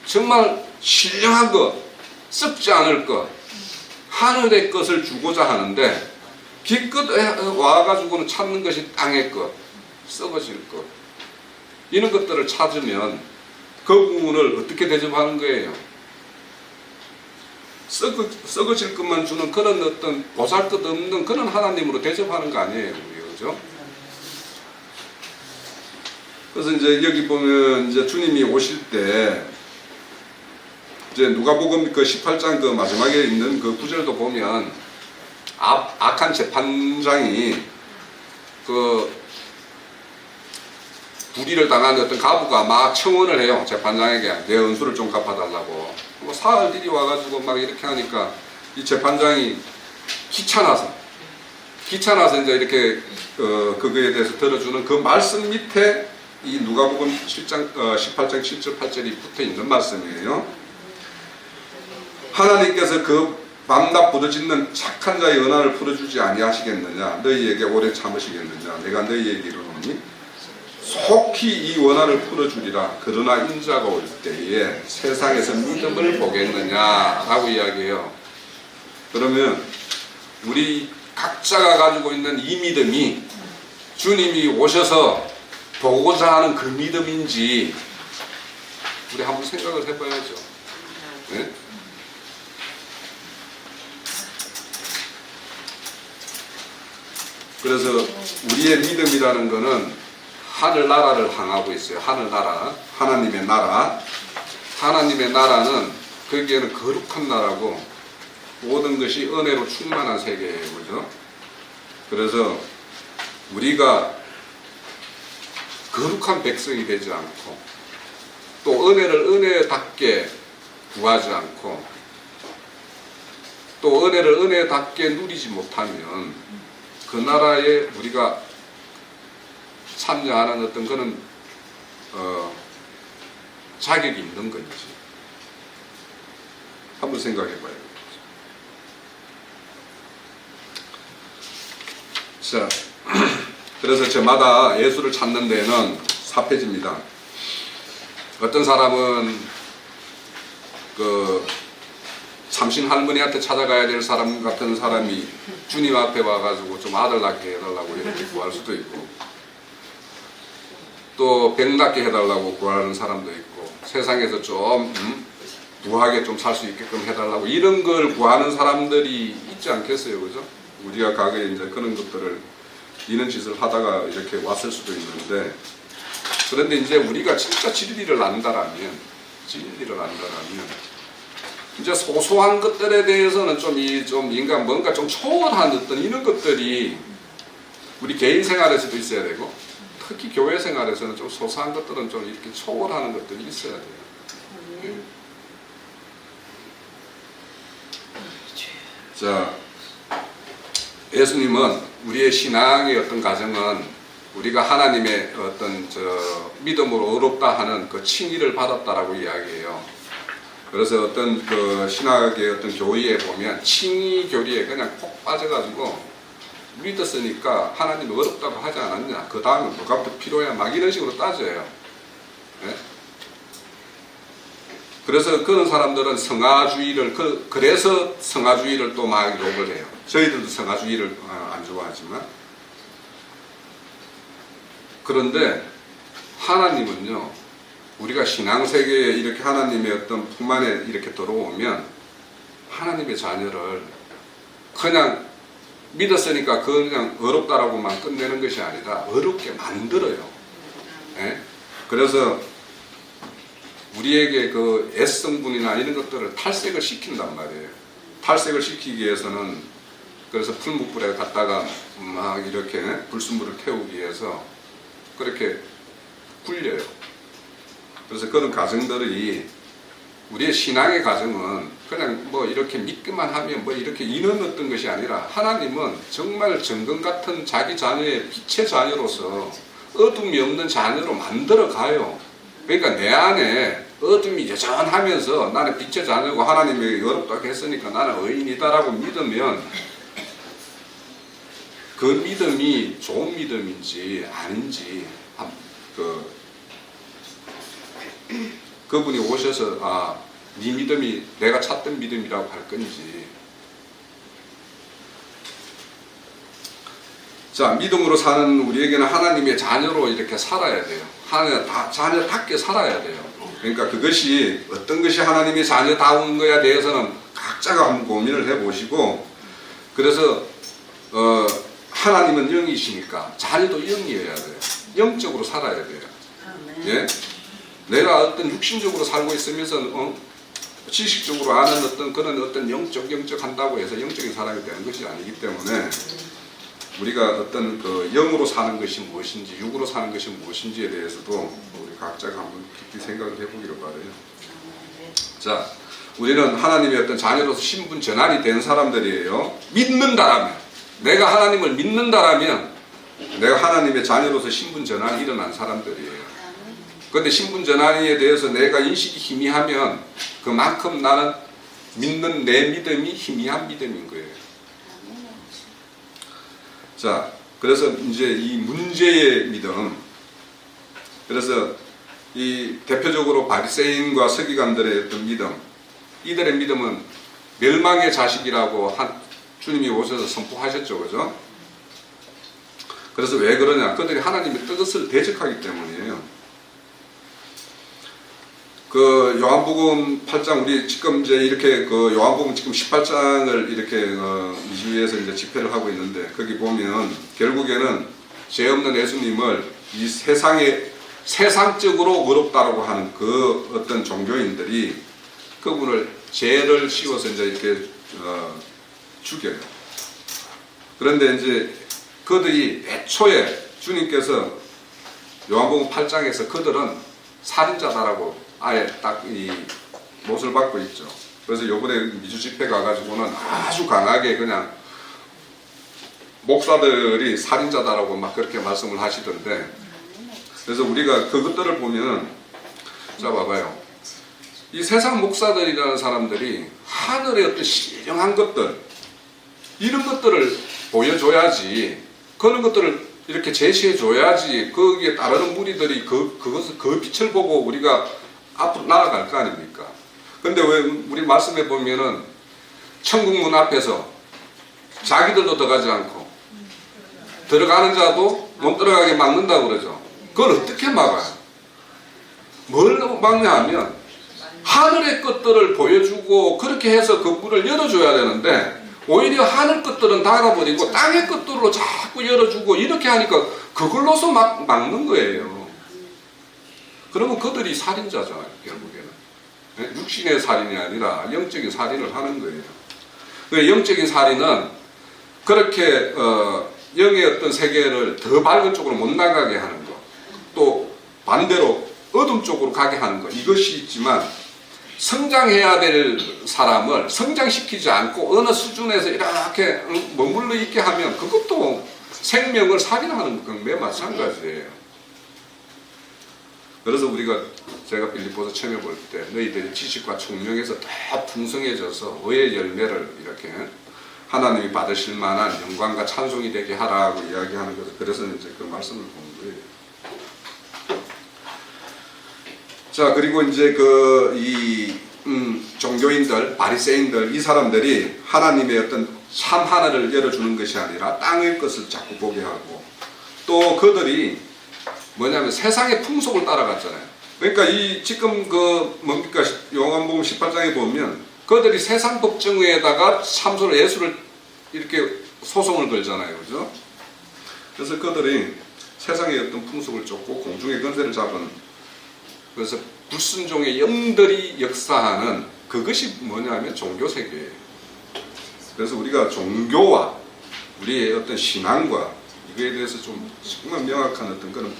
정말 신령한 것, 썩지 않을 것, 하늘의 것을 주고자 하는데 기껏 와가지고는 찾는 것이 땅의 것, 썩어질 것. 이런 것들을 찾으면 그분을 어떻게 대접하는 거예요? 썩어질 것만 주는 그런 어떤 보잘것없는 그런 하나님으로 대접하는 거 아니에요, 그죠? 그래서 이제 여기 보면 이제 주님이 오실 때 이제 누가복음 그 18장 그 마지막에 있는 그 구절도 보면 악한 재판장이 그 불의를 당한 어떤 가부가 막 청원을 해요. 재판장에게 내 은수를 좀 갚아달라고. 사흘들이 와가지고 막 이렇게 하니까 이 재판장이 귀찮아서 이제 이렇게 그거에 대해서 들어주는 그 말씀 밑에 이 누가복음 18장 7절 8절이 붙어 있는 말씀이에요. 하나님께서 그 밤낮 부르짖는 착한 자의 은하를 풀어주지 아니하시겠느냐? 너희에게 오래 참으시겠느냐? 내가 너희에게 이르노니 속히 이 원한을 풀어주리라. 그러나 인자가 올 때에 세상에서 믿음을 보겠느냐라고 이야기해요. 그러면 우리 각자가 가지고 있는 이 믿음이 주님이 오셔서 보고자 하는 그 믿음인지 우리 한번 생각을 해봐야죠. 네? 그래서 우리의 믿음이라는 것은 하늘나라를 향하고 있어요. 하늘나라, 하나님의 나라. 하나님의 나라는 거기에는 거룩한 나라고 모든 것이 은혜로 충만한 세계예요. 그죠? 그래서 우리가 거룩한 백성이 되지 않고 또 은혜를 은혜답게 구하지 않고 또 은혜를 은혜답게 누리지 못하면 그 나라에 우리가 참여하는 어떤 그런 자격이 있는 건지 한번 생각해 봐요. 자, 그래서 저마다 예수를 찾는 데는 4페이지입니다. 어떤 사람은 그 삼신 할머니한테 찾아가야 될 사람 같은 사람이 주님 앞에 와가지고 좀 아들 낳게 해달라고 이렇게 구할 수도 있고 또 백 낳게 해달라고 구하는 사람도 있고 세상에서 좀 부하게 좀 살 수 있게끔 해달라고 이런 걸 구하는 사람들이 있지 않겠어요, 그죠? 우리가 과거에 이제 그런 것들을 이런 짓을 하다가 이렇게 왔을 수도 있는데 그런데 이제 우리가 진짜 진리를 안다라면 이제 소소한 것들에 대해서는 좀 인간 뭔가 좀 초월한 어떤 이런 것들이 우리 개인 생활에서도 있어야 되고 특히 교회 생활에서는 좀 소소한 것들은 좀 이렇게 초월하는 것들이 있어야 돼요. 자, 예수님은 우리의 신앙의 어떤 과정은 우리가 하나님의 어떤 믿음으로 의롭다 하는 그 칭의를 받았다라고 이야기해요. 그래서 어떤 그 신학의 어떤 교리에 보면 칭의 교리에 그냥 콕 빠져가지고 믿었으니까 하나님이 어렵다고 하지 않았냐? 그 다음에 뭐가 더 필요해? 막 이런 식으로 따져요. 네? 그래서 그런 사람들은 성화주의를 그래서 성화주의를 또 막 욕을 해요. 저희들도 성화주의를 안 좋아하지만 그런데 하나님은요 우리가 신앙세계에 이렇게 하나님의 어떤 풍만에 이렇게 들어오면 하나님의 자녀를 그냥 믿었으니까 그냥 어렵다라고만 끝내는 것이 아니라 어렵게 만들어요. 네? 그래서 우리에게 그 애성분이나 이런 것들을 탈색을 시킨단 말이에요. 탈색을 시키기 위해서는 그래서 풀무불에 갖다가 막 이렇게 불순물을 태우기 위해서 그렇게 굴려요. 그래서 그런 과정들이 우리의 신앙의 과정은 그냥 뭐 이렇게 믿기만 하면 뭐 이렇게 이는 어떤 것이 아니라 하나님은 정말 정금 같은 자기 자녀의 빛의 자녀로서 어둠이 없는 자녀로 만들어 가요. 그러니까 내 안에 어둠이 여전하면서 나는 빛의 자녀고 하나님이 어렵다고 했으니까 나는 의인이다라고 믿으면 그 믿음이 좋은 믿음인지 아닌지 그분이 오셔서 네 믿음이 내가 찾던 믿음이라고 할 건지. 자, 믿음으로 사는 우리에게는 하나님의 자녀로 이렇게 살아야 돼요. 자녀답게 살아야 돼요. 그러니까 그것이 어떤 것이 하나님의 자녀다운 거에 대해서는 각자가 한번 고민을 해보시고 그래서 하나님은 영이시니까 자녀도 영이어야 돼요. 영적으로 살아야 돼요. 예? 내가 어떤 육신적으로 살고 있으면서 지식적으로 아는 어떤 그런 어떤 영적 한다고 해서 영적인 사람이 되는 것이 아니기 때문에 우리가 어떤 그 영으로 사는 것이 무엇인지 육으로 사는 것이 무엇인지에 대해서도 우리 각자가 한번 깊이 생각을 해보기를 바라요. 자, 우리는 하나님의 어떤 자녀로서 신분 전환이 된 사람들이에요. 믿는다라면, 내가 하나님을 믿는다라면 내가 하나님의 자녀로서 신분 전환이 일어난 사람들이에요. 그런데 신분 전환에 대해서 내가 인식이 희미하면 그만큼 나는 믿는 내 믿음이 희미한 믿음인 거예요. 자, 그래서 이제 이 문제의 믿음, 그래서 이 대표적으로 바리새인과 서기관들의 어떤 믿음, 이들의 믿음은 멸망의 자식이라고 주님이 오셔서 선포하셨죠, 그죠? 그래서 왜 그러냐? 그들이 하나님의 뜻을 대적하기 때문이에요. 그 요한복음 8장 우리 지금 이제 이렇게 그 요한복음 지금 18장을 이렇게 이주에서 이제 집회를 하고 있는데 거기 보면 결국에는 죄 없는 예수님을 이 세상에 세상적으로 의롭다라고 하는 그 어떤 종교인들이 그분을 죄를 씌워서 이제 이렇게 죽여요. 그런데 이제 그들이 애초에 주님께서 요한복음 8장에서 그들은 살인자다라고 아예 딱 이 못을 받고 있죠. 그래서 요번에 미주 집회 가가지고는 아주 강하게 그냥 목사들이 살인자다라고 막 그렇게 말씀을 하시던데, 그래서 우리가 그것들을 보면, 자 봐봐요. 이 세상 목사들이라는 사람들이 하늘의 어떤 신령한 것들, 이런 것들을 보여줘야지, 그런 것들을 이렇게 제시해줘야지 거기에 따르는 무리들이 그 빛을 보고 우리가 앞으로 나아갈 거 아닙니까? 근데 왜 우리 말씀에 보면은 천국 문 앞에서 자기들도 들어가지 않고 들어가는 자도 못 들어가게 막는다고 그러죠. 그걸 어떻게 막아요? 뭘 막냐 하면 하늘의 것들을 보여주고 그렇게 해서 그 문을 열어줘야 되는데 오히려 하늘 것들은 닫아버리고 땅의 것들로 자꾸 열어주고 이렇게 하니까 그걸로서 막는 거예요. 그러면 그들이 살인자잖아요, 결국에는. 육신의 살인이 아니라 영적인 살인을 하는 거예요. 그 영적인 살인은 그렇게 영의 어떤 세계를 더 밝은 쪽으로 못 나가게 하는 것, 또 반대로 어둠 쪽으로 가게 하는 것, 이것이 있지만 성장해야 될 사람을 성장시키지 않고 어느 수준에서 이렇게 머물러 있게 하면 그것도 생명을 살인하는 것과 매 마찬가지예요. 그래서 우리가 제가 빌립보서 처음에 볼 때 너희들이 지식과 총명에서 더 풍성해져서 의의 열매를 이렇게 하나님이 받으실 만한 영광과 찬송이 되게 하라고 이야기하는 거죠. 그래서 이제 그 말씀을 보는 거예요. 자, 그리고 이제 종교인들, 바리새인들, 이 사람들이 하나님의 어떤 참 하늘을 열어주는 것이 아니라 땅의 것을 자꾸 보게 하고, 또 그들이 뭐냐면 세상의 풍속을 따라갔잖아요. 그러니까 이 지금 뭡니까 요한복음 18장에 보면 그들이 세상 법정에다가 참소를 예수를 이렇게 소송을 걸잖아요, 그죠? 그래서 그들이 세상의 어떤 풍속을 쫓고 공중의 권세를 잡은, 그래서 불순종의 영들이 역사하는 그것이 뭐냐면 종교 세계예요. 그래서 우리가 종교와 우리의 어떤 신앙과 이거에 대해서 좀 정말 명확한 어떤 그런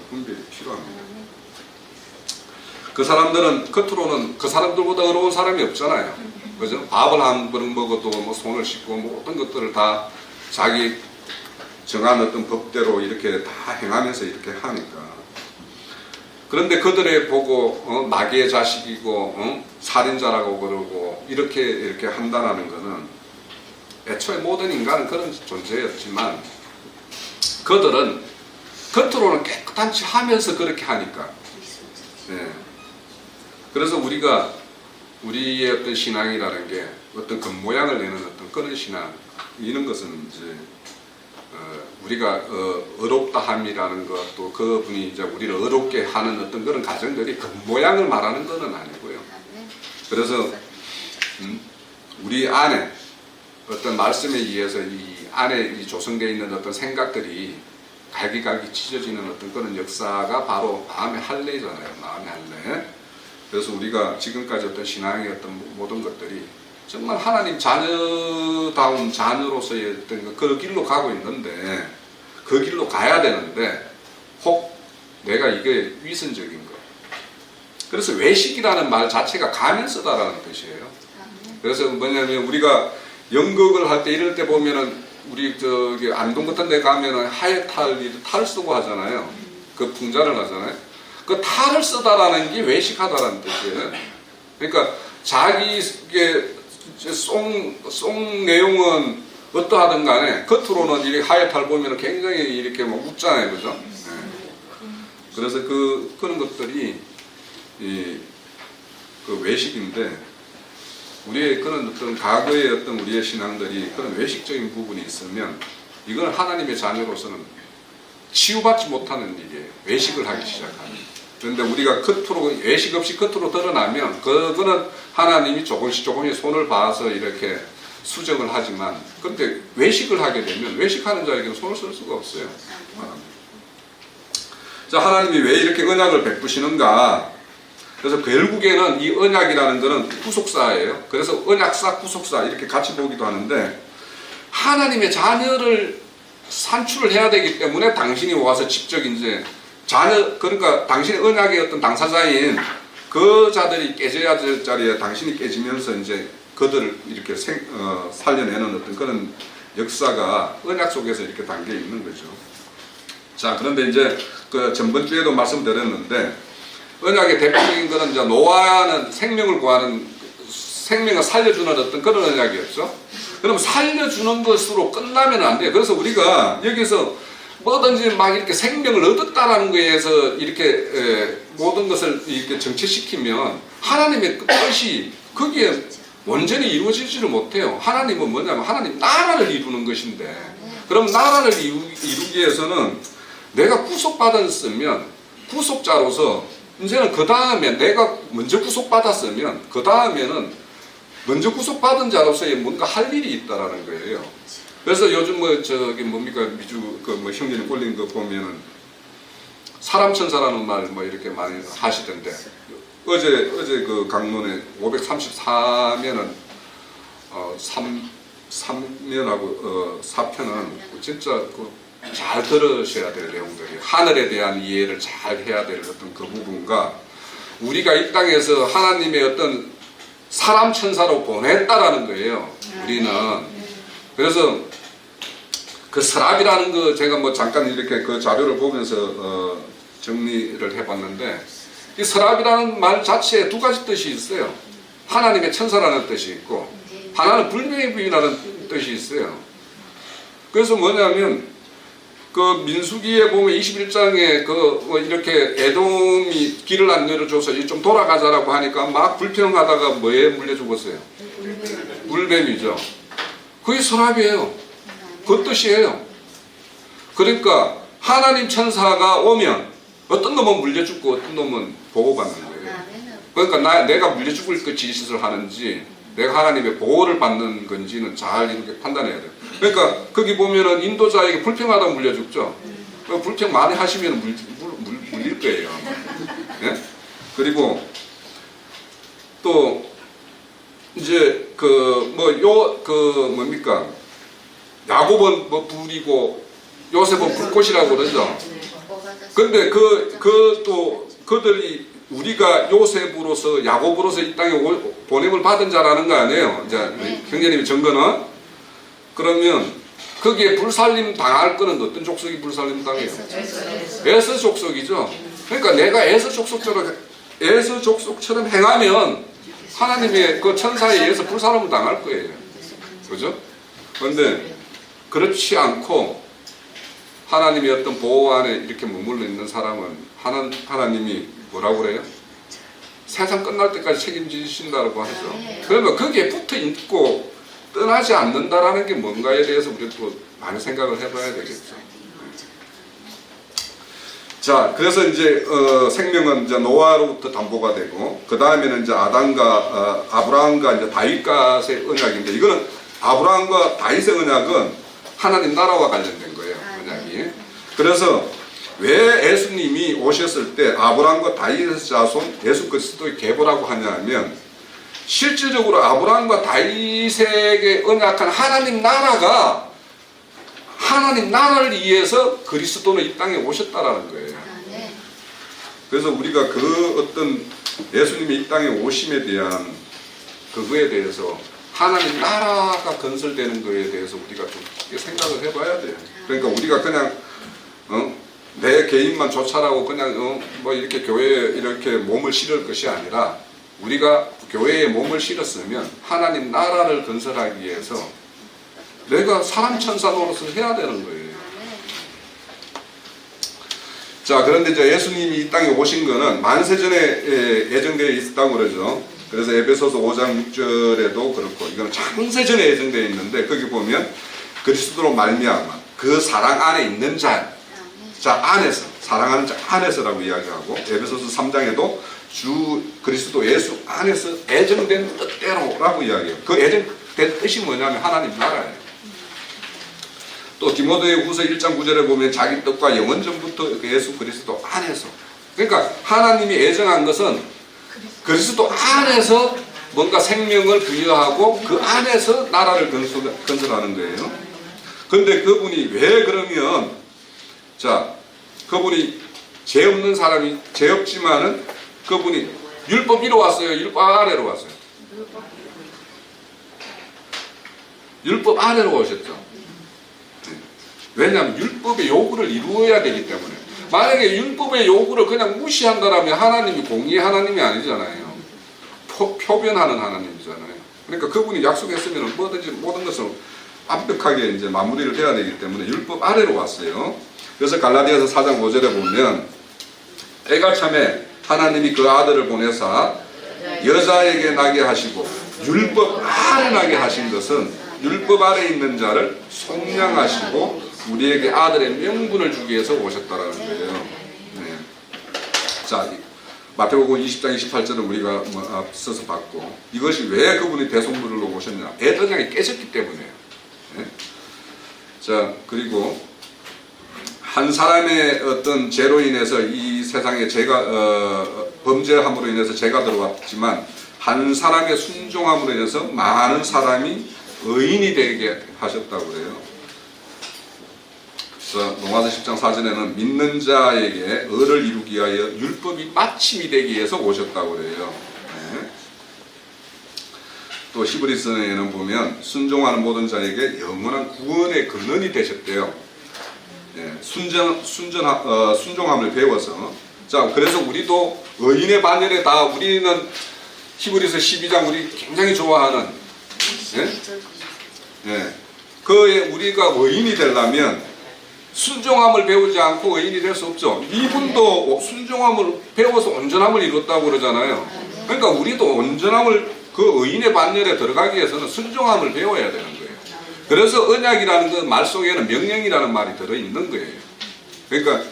분별이 필요합니다. 그 사람들은 겉으로는 그 사람들보다 어려운 사람이 없잖아요. 그죠? 밥을 한 그릇 먹어도 뭐 손을 씻고 뭐 어떤 것들을 다 자기 정한 어떤 법대로 이렇게 다 행하면서 이렇게 하니까. 그런데 그들의 보고 마귀의 자식이고 살인자라고 그러고 이렇게 한다는 것은 애초에 모든 인간은 그런 존재였지만 그들은 겉으로는 깨끗한 척 하면서 그렇게 하니까. 네. 그래서 우리가 우리의 어떤 신앙이라는 게 어떤 겉모양을 내는 어떤 그런 신앙, 이런 것은 이제 우리가 어렵다 함이라는 것, 또 그분이 이제 우리를 어렵게 하는 어떤 그런 가정들이 겉모양을 말하는 것은 아니고요. 그래서 우리 안에 어떤 말씀에 의해서 이 안에 조성되어 있는 어떤 생각들이 갈기갈기 찢어지는 어떤 그런 역사가 바로 마음의 할례잖아요. 마음의 할례. 그래서 우리가 지금까지 어떤 신앙의 어떤 모든 것들이 정말 하나님 자녀다운 자녀로서의 어떤 그 길로 가고 있는데, 그 길로 가야 되는데 혹 내가 이게 위선적인 거. 그래서 외식이라는 말 자체가 가면서다라는 뜻이에요. 그래서 뭐냐면 우리가 연극을 할 때 이럴 때 보면은 우리 저기 안동 같은 데 가면은 하얘 탈을 쓰고 하잖아요. 그 풍자를 하잖아요. 그 탈을 쓰다라는 게 외식하다라는 뜻이에요. 그러니까 자기의 송 내용은 어떠하든 간에 겉으로는 이렇게 하얘 탈 보면은 굉장히 이렇게 막 웃잖아요, 그죠? 네. 그래서 그런 것들이 그 외식인데, 우리의 그런 어떤 과거의 어떤 우리의 신앙들이 그런 외식적인 부분이 있으면 이건 하나님의 자녀로서는 치유받지 못하는 일이에요. 외식을 하기 시작하면. 그런데 우리가 겉으로 외식 없이 겉으로 드러나면 그거는 하나님이 조금씩 손을 봐서 이렇게 수정을 하지만, 그런데 외식을 하게 되면 외식하는 자에게는 손을 쓸 수가 없어요. 자, 하나님이 왜 이렇게 언약을 베푸시는가? 그래서 결국에는 이 언약이라는 것은 구속사예요. 그래서 언약사, 구속사 이렇게 같이 보기도 하는데, 하나님의 자녀를 산출을 해야 되기 때문에 당신이 와서 직접 이제 자녀, 그러니까 당신의 언약의 어떤 당사자인 그 자들이 깨져야 될 자리에 당신이 깨지면서 이제 그들을 이렇게 살려내는 어떤 그런 역사가 언약 속에서 이렇게 담겨 있는 거죠. 자, 그런데 이제 그 전번 주에도 말씀드렸는데, 언약의 대표적인 것은 이제 노아는 생명을 구하는, 생명을 살려주는 어떤 그런 언약이었죠. 그럼 살려주는 것으로 끝나면 안 돼요. 그래서 우리가 여기서 뭐든지 막 이렇게 생명을 얻었다라는 거에 의해서 이렇게 모든 것을 이렇게 정체시키면 하나님의 뜻이 거기에 완전히 이루어지지를 못해요. 하나님은 뭐냐면 하나님 나라를 이루는 것인데, 그럼 나라를 이루기 위해서는 내가 구속받았으면 구속자로서 이제는 그 다음에 내가 먼저 구속받았으면 그 다음에는 먼저 구속받은 자로서의 뭔가 할 일이 있다라는 거예요. 그래서 요즘 뭡니까 미주 형제님 올린 거 보면은 사람 천사라는 말 이렇게 많이 하시던데, 어제 그 강론에 534면은 3면하고 4편은 진짜 잘 들으셔야 될 내용들이, 하늘에 대한 이해를 잘 해야 될 어떤 그 부분과 우리가 이 땅에서 하나님의 어떤 사람 천사로 보냈다라는 거예요. 우리는. 그래서 그 서랍이라는 거 제가 잠깐 이렇게 그 자료를 보면서 정리를 해봤는데, 이 서랍이라는 말 자체에 두 가지 뜻이 있어요. 하나님의 천사라는 뜻이 있고, 하나는 불명의 부인이라는 뜻이 있어요. 그래서 뭐냐면 그 민수기에 보면 21장에 이렇게 에돔이 길을 안 열어줘서 좀 돌아가자라고 하니까 막 불평하다가 뭐에 물려 죽었어요? 물뱀이죠. 그게 서랍이에요. 그 뜻이에요. 그러니까 하나님 천사가 오면 어떤 놈은 물려 죽고 어떤 놈은 보호받는 거예요. 그러니까 내가 물려 죽을 그 짓을 하는지 내가 하나님의 보호를 받는 건지는 잘 이렇게 판단해야 돼요. 그러니까 거기 보면은 인도자에게 불평하다 물려 죽죠. 불평 많이 하시면 물릴 거예요. 네? 그리고 또 이제 뭡니까? 야곱은 불이고 요셉은 불꽃이라고 그러죠. 근데 또 그들이 우리가 요셉으로서 야곱으로서 이 땅에 보냄을 받은 자라는 거 아니에요. 이제 형제님이 증거는, 그러면 거기에 불살림 당할 거는 어떤 족속이 불살림 당해요? 에서 족속이죠. 그러니까 내가 에서 족속처럼 행하면 하나님의 그 천사에 의해서 불살림을 당할 거예요. 그죠? 그런데 그렇지 않고 하나님의 어떤 보호 안에 이렇게 머물러 있는 사람은 하나님이 뭐라고 그래요? 세상 끝날 때까지 책임지신다고 하죠. 그러면 거기에 붙어 있고 떠나지 않는다라는 게 뭔가에 대해서 우리가 또 많이 생각을 해봐야 되겠죠. 자, 그래서 이제 생명은 이제 노아로부터 담보가 되고, 그 다음에는 이제 아담과 아브라함과 이제 다윗과의 언약인데, 이거는 아브라함과 다윗의 언약은 하나님 나라와 관련된 거예요. 언약이. 그래서 왜 예수님이 오셨을 때 아브라함과 다윗의 자손 예수 그리스도의 계보라고 하냐면, 실질적으로 아브라함과 다윗에게 언약한 하나님 나라가 하나님 나라를 위해서 그리스도는 이 땅에 오셨다라는 거예요. 그래서 우리가 그 어떤 예수님이 이 땅에 오심에 대한 그거에 대해서 하나님 나라가 건설되는 거에 대해서 우리가 좀 생각을 해봐야 돼요. 그러니까 우리가 그냥 내 개인만 조찰하고 그냥 이렇게 교회에 이렇게 몸을 실을 것이 아니라, 우리가 교회에 몸을 실었으면 하나님 나라를 건설하기 위해서 내가 사람 천사 노릇을 해야 되는 거예요. 자, 그런데 이제 예수님이 이 땅에 오신 거는 만세전에 예정되어 있다고 그러죠. 그래서 에베소서 5장 6절에도 그렇고, 이건 창세전에 예정되어 있는데, 거기 보면 그리스도로 말미암아 그 사랑 안에 있는 자, 자 안에서, 사랑하는 자 안에서라고 이야기하고, 에베소서 3장에도 주 그리스도 예수 안에서 애정된 뜻대로라고 이야기해요. 그 애정된 뜻이 뭐냐면 하나님 나라예요. 또 디모데 후서 1장 9절에 보면 자기 뜻과 영원 전부터 예수 그리스도 안에서, 그러니까 하나님이 애정한 것은 그리스도 안에서 뭔가 생명을 부여하고 그 안에서 나라를 건설하는 거예요. 그런데 그분이 왜 그러면, 자 그분이 죄 없는 사람이, 죄 없지만은 그분이 율법 위로 왔어요, 율법 아래로 왔어요? 율법 아래로 오셨죠. 왜냐하면 율법의 요구를 이루어야 되기 때문에. 만약에 율법의 요구를 그냥 무시한다면 하나님이 공의의 하나님이 아니잖아요. 표변하는 하나님이잖아요. 그러니까 그분이 약속했으면 뭐든지 모든 것을 완벽하게 이제 마무리를 해야 되기 때문에 율법 아래로 왔어요. 그래서 갈라디아서 4장 5절에 보면 때가 참에 하나님이 그 아들을 보내사 여자에게 나게 하시고 율법 아래 나게 하신 것은 율법 아래 있는 자를 속량하시고 우리에게 아들의 명분을 주기 위해서 오셨다라는 거예요. 네. 자, 마태복음 20장 28절은 우리가 앞서서 봤고, 이것이 왜 그분이 대속물로 오셨냐? 에덴이 깨졌기 때문에요. 네. 자, 그리고 한 사람의 어떤 죄로 인해서 이 세상에 범죄함으로 인해서 죄가 들어왔지만 한 사람의 순종함으로 인해서 많은 사람이 의인이 되게 하셨다고 그래요. 그래서 로마서 10장 4절에는 믿는 자에게 의를 이루기 위하여 율법이 마침이 되기 위해서 오셨다고 그래요. 네. 또 히브리서에는 보면 순종하는 모든 자에게 영원한 구원의 근원이 되셨대요. 네. 순종함을 배워서, 자 그래서 우리도 의인의 반열에 다, 우리는 히브리서 12장 우리 굉장히 좋아하는, 네? 네. 그에 우리가 의인이 되려면 순종함을 배우지 않고 의인이 될 수 없죠. 이분도 순종함을 배워서 온전함을 이뤘다고 그러잖아요. 그러니까 우리도 온전함을, 그 의인의 반열에 들어가기 위해서는 순종함을 배워야 되는 거예요. 그래서 언약이라는 그 말 속에는 명령이라는 말이 들어있는 거예요. 그러니까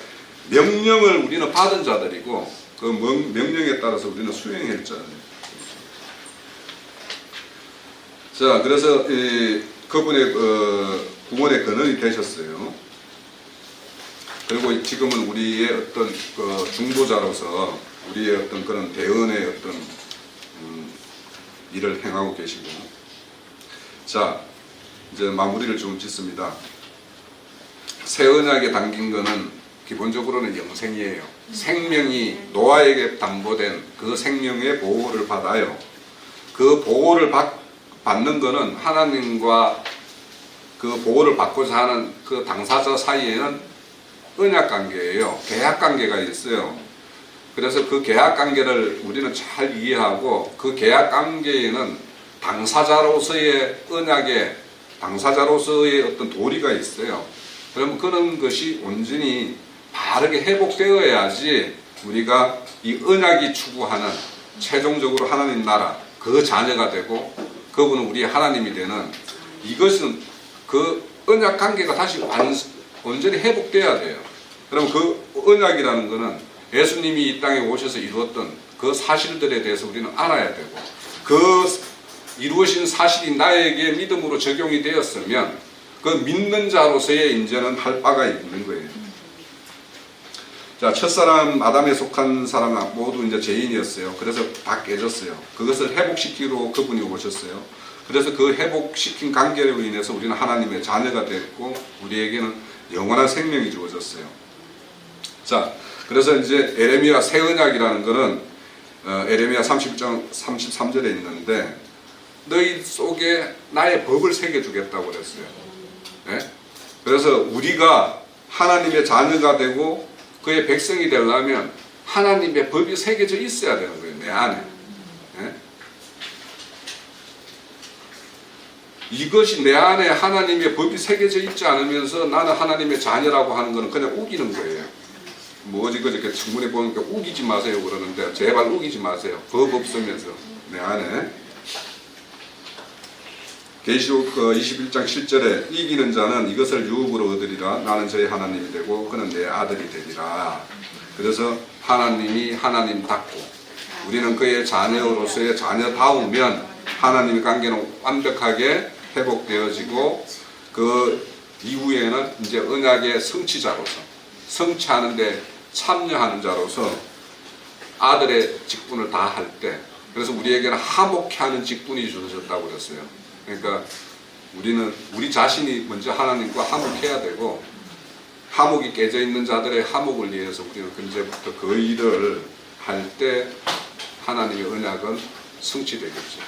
명령을 우리는 받은 자들이고 그 명령에 따라서 우리는 수행할 자들이에요. 자, 그래서 그분의 구원의 근원이 되셨어요. 그리고 지금은 우리의 어떤 중보자로서 우리의 어떤 그런 대언의 어떤 일을 행하고 계시고, 자 이제 마무리를 좀 짓습니다. 새 언약에 담긴 거는 기본적으로는 영생이에요. 생명이 노아에게 담보된 그 생명의 보호를 받아요. 그 보호를 받는 거는 하나님과 그 보호를 받고자 하는 그 당사자 사이에는 언약 관계예요. 계약 관계가 있어요. 그래서 그 계약 관계를 우리는 잘 이해하고, 그 계약 관계에는 당사자로서의 언약에, 당사자로서의 어떤 도리가 있어요. 그러면 그런 것이 온전히 바르게 회복되어야지 우리가 이 언약이 추구하는 최종적으로 하나님 나라 그 자녀가 되고 그분은 우리 하나님이 되는, 이것은 그 언약 관계가 다시 온전히 회복돼야 돼요. 그럼 그 언약이라는 것은 예수님이 이 땅에 오셔서 이루었던 그 사실들에 대해서 우리는 알아야 되고, 그 이루어진 사실이 나에게 믿음으로 적용이 되었으면 그 믿는 자로서의 이제는 할 바가 있는 거예요. 자, 첫사람 아담에 속한 사람은 모두 이제 죄인이었어요. 그래서 다 깨졌어요. 그것을 회복시키러 그분이 오셨어요. 그래서 그 회복시킨 관계로 인해서 우리는 하나님의 자녀가 됐고 우리에게는 영원한 생명이 주어졌어요. 자, 그래서 이제 에레미야 새 언약이라는 것은 에레미야 30장 33절에 있는데, 너희 속에 나의 법을 새겨주겠다고 그랬어요. 네? 그래서 우리가 하나님의 자녀가 되고 그의 백성이 되려면 하나님의 법이 새겨져 있어야 되는 거예요, 내 안에. 네? 이것이 내 안에 하나님의 법이 새겨져 있지 않으면서 나는 하나님의 자녀라고 하는 것은 그냥 우기는 거예요. 뭐 어제 그저께 신문에 보니까 우기지 마세요 그러는데, 제발 우기지 마세요. 법 없으면서 내 안에. 계시록 21장 7절에 이기는 자는 이것을 유업으로 얻으리라. 나는 저의 하나님이 되고 그는 내 아들이 되리라. 그래서 하나님이 하나님답고 우리는 그의 자녀로서의 자녀다우면 하나님의 관계는 완벽하게 회복되어지고 그 이후에는 이제 언약의 성취자로서 성취하는데 참여하는 자로서 아들의 직분을 다 할 때, 그래서 우리에게는 화목케 하는 직분이 주어졌다고 그랬어요. 그러니까 우리는 우리 자신이 먼저 하나님과 화목해야 되고, 화목이 깨져 있는 자들의 화목을 위해서 우리는 현재부터 그 일을 할 때 하나님의 언약은 성취되겠죠.